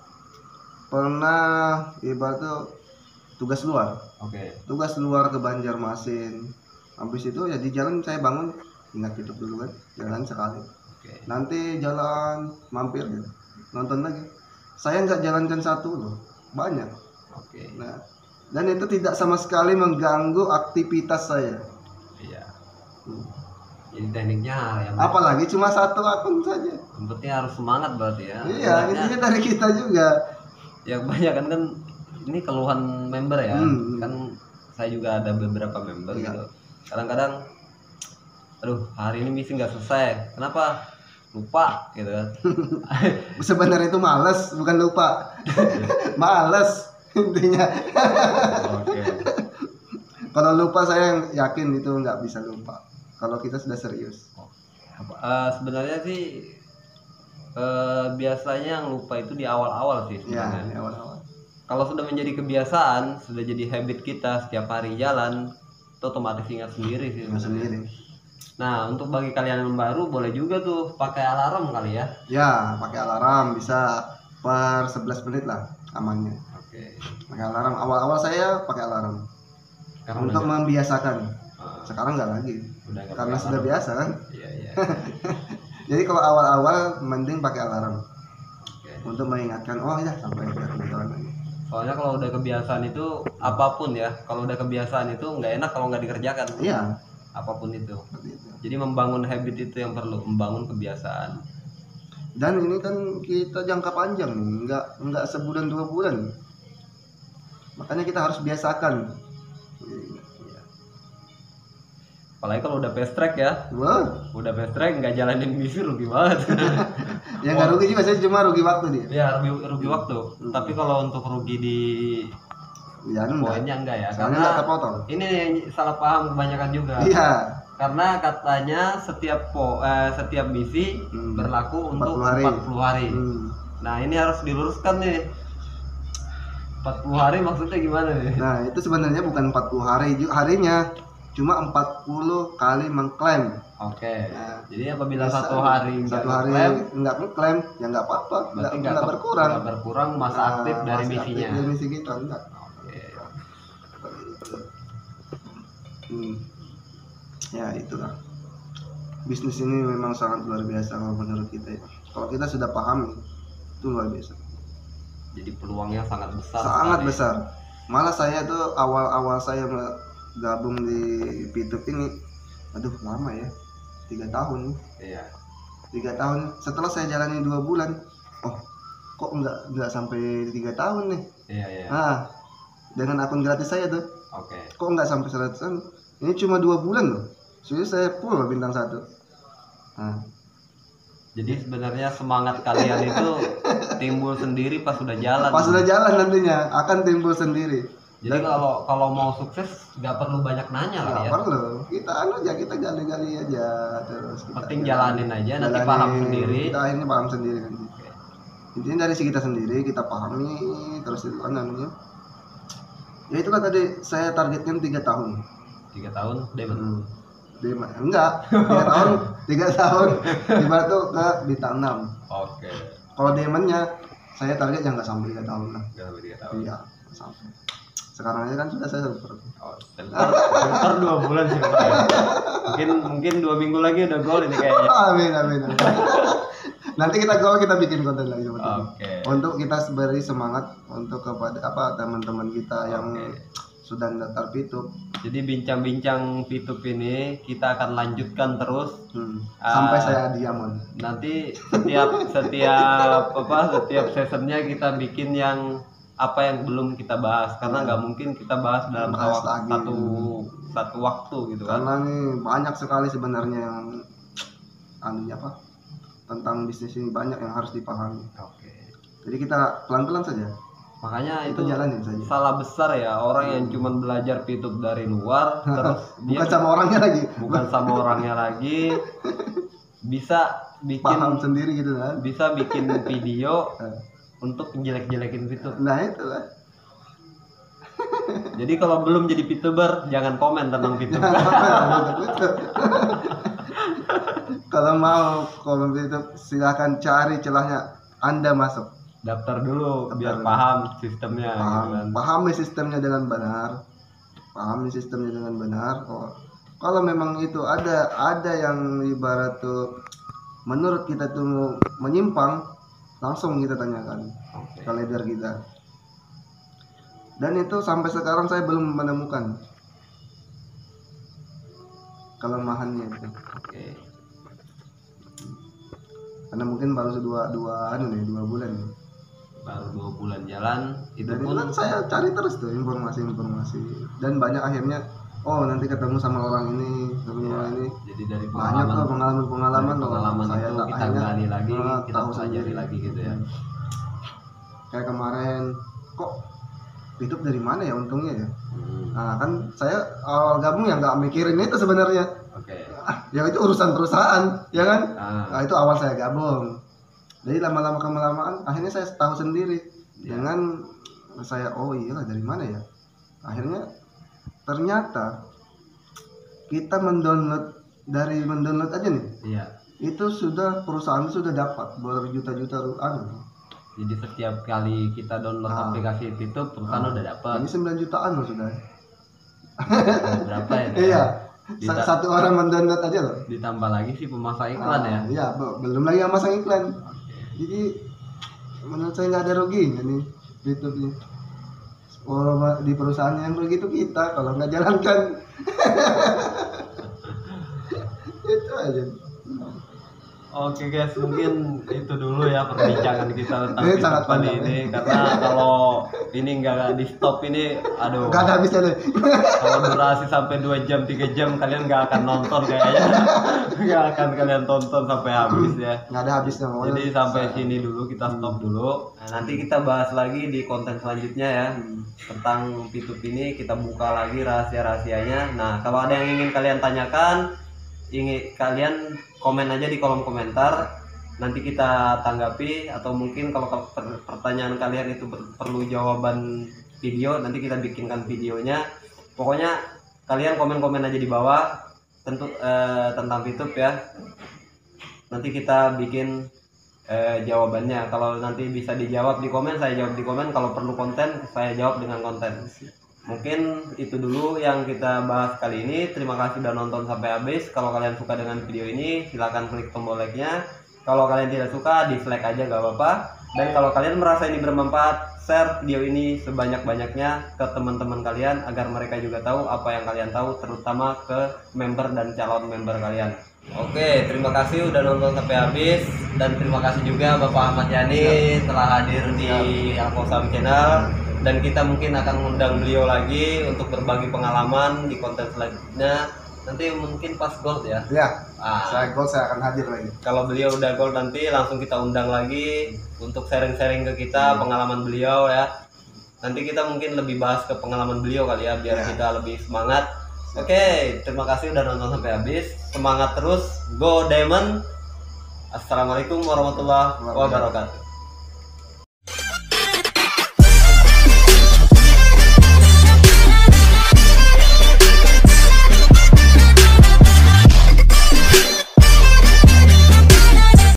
ibarat tuh tugas luar. Oke. Tugas luar ke Banjarmasin. Habis itu ya di jalan saya bangun, ingat YouTube dulu kan, jalan sekali. Oke. Nanti jalan mampir gitu, nonton lagi. Saya nggak jalankan satu loh, banyak. Oke. Nah, dan itu tidak sama sekali mengganggu aktivitas saya. Iya. Hmm. Jadi tekniknya yang Apalagi cuma satu akun saja. penting harus semangat berarti ya. Iya, Ibaratnya, intinya dari kita juga. ya kebanyakan kan ini keluhan member ya. Kan saya juga ada beberapa member Iya. gitu. Kadang-kadang aduh hari ini misi nggak selesai. Kenapa? Lupa gitu kan. Sebenarnya itu malas, bukan lupa. Males intinya. Oke. Kalau lupa saya yakin itu nggak bisa lupa. Kalau kita sudah serius. Sebenarnya sih biasanya yang lupa itu di awal-awal sih Ya, sebenarnya. di awal-awal. Kalau sudah menjadi kebiasaan, sudah jadi habit kita setiap hari jalan, itu otomatis ingat sendiri sih. Ingat sebenarnya. sendiri. Nah, untuk bagi kalian yang baru boleh juga tuh pakai alarm kali ya. Ya, pakai alarm bisa per 11 menit lah amannya. Oke. Pakai alarm. Awal-awal saya pakai alarm Karena untuk udah, membiasakan. ah, Sekarang nggak lagi. udah nggak Karena pakai sudah alarm. biasa kan. Iya, iya. Jadi kalau awal-awal mending pakai alarm Oke. untuk mengingatkan, oh ya sampai ke kebetulan lagi. Soalnya kalau udah kebiasaan itu apapun ya, kalau udah kebiasaan itu nggak enak kalau nggak dikerjakan. Iya, Apapun itu. seperti itu. Jadi membangun habit itu yang perlu, membangun kebiasaan. Dan ini kan kita jangka panjang nih, nggak sebulan 2 bulan. Makanya kita harus biasakan. Iya. Apalagi kalau udah fast track ya, Wah, udah fast track nggak jalanin misi rugi banget. ya nggak rugi juga, saya cuma rugi waktu dia. Ya rugi waktu. Tapi kalau untuk rugi di Ya enggak. poinnya enggak ya, Soalnya karena nggak terpotong. ini yang salah paham kebanyakan juga. Iya. Karena katanya setiap misi berlaku untuk 40 hari. 40 hari. Nah, ini harus diluruskan nih. 40 hari maksudnya gimana nih? Nah, itu sebenarnya bukan 40 hari harinya, cuma 40 kali mengklaim. Oke. Nah, Jadi apabila bisa. satu hari nggak Satu hari ngeklaim, nggak mengklaim, ya nggak apa-apa, berarti nggak berkurang. nggak berkurang masa Nah, aktif dari masa misinya. aktif dari misi kita enggak. Oke. Seperti itu. Ya itulah. Bisnis ini memang sangat luar biasa kalau menurut kita ya. Kalau kita sudah paham itu luar biasa. Jadi peluangnya sangat besar. Sangat sekali. besar. Malah saya tuh awal-awal saya gabung di Pitup ini, aduh lama ya, 3 tahun. Iya. 3 tahun. Setelah saya jalani 2 bulan, oh kok nggak sampai 3 tahun nih. Iya, iya. Nah, dengan akun gratis saya tuh, Oke. kok nggak sampai 100-an? Ini cuma 2 bulan loh. Sudah saya full loh bintang 1. Nah, Jadi sebenarnya semangat kalian itu timbul sendiri pas sudah jalan. pas sudah jalan nantinya akan timbul sendiri. Jadi kalau mau sukses nggak perlu banyak nanya lah Nggak ya. perlu, kita aja, kita gali-gali aja terus. Kita Penting jalani. jalanin aja, nanti Jalanin. paham sendiri. Kita akhirnya paham sendiri nanti. Intinya dari kita sendiri kita pahami terus itu kan namanya. Ya itulah tadi saya targetkan 3 tahun. 3 tahun, Demon. Enggak, 3 tahun, 3 tahun ibarat tuh ke bintang 6. Oke. Kalau demonnya saya target yang nggak sampai 3 tahun lah. Nggak sampai 3 tahun. Iya, nggak sampai. Sekarang aja kan sudah saya super. Oh, sebentar 2 bulan sih. Mungkin 2 minggu lagi udah gol ini kayaknya. Amin, amin, amin. Nanti kita bikin konten lagi seperti itu. Oke. Untuk kita beri semangat untuk kepada teman-teman kita yang Oke. sudah daftar Pitup. Jadi bincang-bincang Pitup ini kita akan lanjutkan terus. Sampai saya diamon. Nanti setiap sessionnya kita bikin yang apa yang belum kita bahas karena nggak mungkin kita bahas dalam Bahas lagi. satu waktu gitu kan. Karena nih banyak sekali sebenarnya yang anunya apa? tentang bisnis ini banyak yang harus dipahami. Oke. Jadi kita pelan-pelan saja. Makanya Itu itu jalanin saja. salah besar ya orang yang cuma belajar PITUB dari luar terus dia Bukan sama orangnya lagi. bukan sama orangnya lagi, bisa bikin Paham sendiri gitu kan. bisa bikin video untuk jelek-jelekin PITUB. Nah itulah. Jadi kalau belum jadi PITUBer jangan komen tentang PITUB. Kalau mau komen itu silakan cari celahnya, Anda masuk. Daftar dulu biar Daftar. paham sistemnya. Pahami sistemnya dengan benar. Pahami sistemnya dengan benar. Oh, kalau memang itu ada yang ibarat tuh menurut kita tuh menyimpang, langsung kita tanyakan Oke. ke leader kita. Dan itu sampai sekarang saya belum menemukan kelemahannya itu. Oke. Karena mungkin baru dua bulan. Baru 2 bulan jalan itu Dan itu pun kan saya cari terus tuh informasi-informasi. Dan banyak akhirnya, oh nanti ketemu sama orang ini, ketemu orang ini. jadi dari Banyak tuh pengalaman-pengalaman dari pengalaman saya itu tak kita akhirnya, gali lagi, kita tahu pelajari sendiri. lagi gitu ya. Kayak kemarin, kok YouTube dari mana ya untungnya ya? Nah kan saya awal gabung ya nggak mikirin itu sebenarnya. Oke. Ya itu urusan perusahaan, ya kan? Ah, Nah itu awal saya gabung. Jadi lama-lama kelamaan akhirnya saya tahu sendiri Ya. dengan saya, oh iyalah dari mana ya? Akhirnya ternyata kita mendownload aja nih, iya. itu sudah perusahaan sudah dapat berjuta-juta Jadi setiap kali kita download Ah. aplikasi PITUB perusahaan udah dapat. ini 9 jutaan loh sudah. Berapa ya? Iya. Dita- Satu orang mendownload aja loh. Ditambah lagi sih pemasang iklan ya. Iya, belum lagi yang masang iklan. Jadi menurut saya nggak ada ruginya nih YouTube ini. Kalau di perusahaan yang rugi itu kita kalau nggak jalankan. Itu aja. Oke guys, mungkin itu dulu ya perbincangan kita tentang Ini PITUB sangat kali panjang, ini karena kalau ini nggak di stop ini, aduh. Nggak ada habisnya deh. Kalau durasi sampai 2 jam 3 jam kalian nggak akan nonton kayaknya. Nggak akan kalian tonton sampai habis ya. Nggak ada habisnya. pokoknya. Jadi sampai sini dulu kita stop dulu. Nah, nanti kita bahas lagi di konten selanjutnya ya tentang PITUB ini, kita buka lagi rahasia-rahasianya. Nah kalau ada yang ingin kalian tanyakan, kalian komen aja di kolom komentar. Nanti kita tanggapi, atau mungkin kalau pertanyaan kalian itu perlu jawaban video, nanti kita bikinkan videonya. Pokoknya kalian komen-komen aja di bawah tentu tentang PITUB ya. Nanti kita bikin jawabannya. Kalau nanti bisa dijawab di komen, saya jawab di komen. Kalau perlu konten, saya jawab dengan konten. Mungkin itu dulu yang kita bahas kali ini. Terima kasih sudah nonton sampai habis. Kalau kalian suka dengan video ini, silahkan klik tombol like-nya. Kalau kalian tidak suka, dislike aja gak apa-apa. Dan kalau kalian merasa ini bermanfaat, share video ini sebanyak-banyaknya ke teman-teman kalian agar mereka juga tahu apa yang kalian tahu, terutama ke member dan calon member kalian. Oke, terima kasih udah nonton sampai habis, dan terima kasih juga Bapak Ahmad Yani telah hadir di Alkosam Channel, dan kita mungkin akan mengundang beliau lagi untuk berbagi pengalaman di konten selanjutnya. Nanti mungkin pas gold ya. Ya, Ah, saya akan hadir lagi. kalau beliau udah gold nanti langsung kita undang lagi untuk sharing-sharing ke kita pengalaman beliau ya. Nanti kita mungkin lebih bahas ke pengalaman beliau kali ya biar kita lebih semangat. Oke, terima kasih udah nonton sampai habis. Semangat terus, go Diamond. Assalamualaikum warahmatullahi wabarakatuh.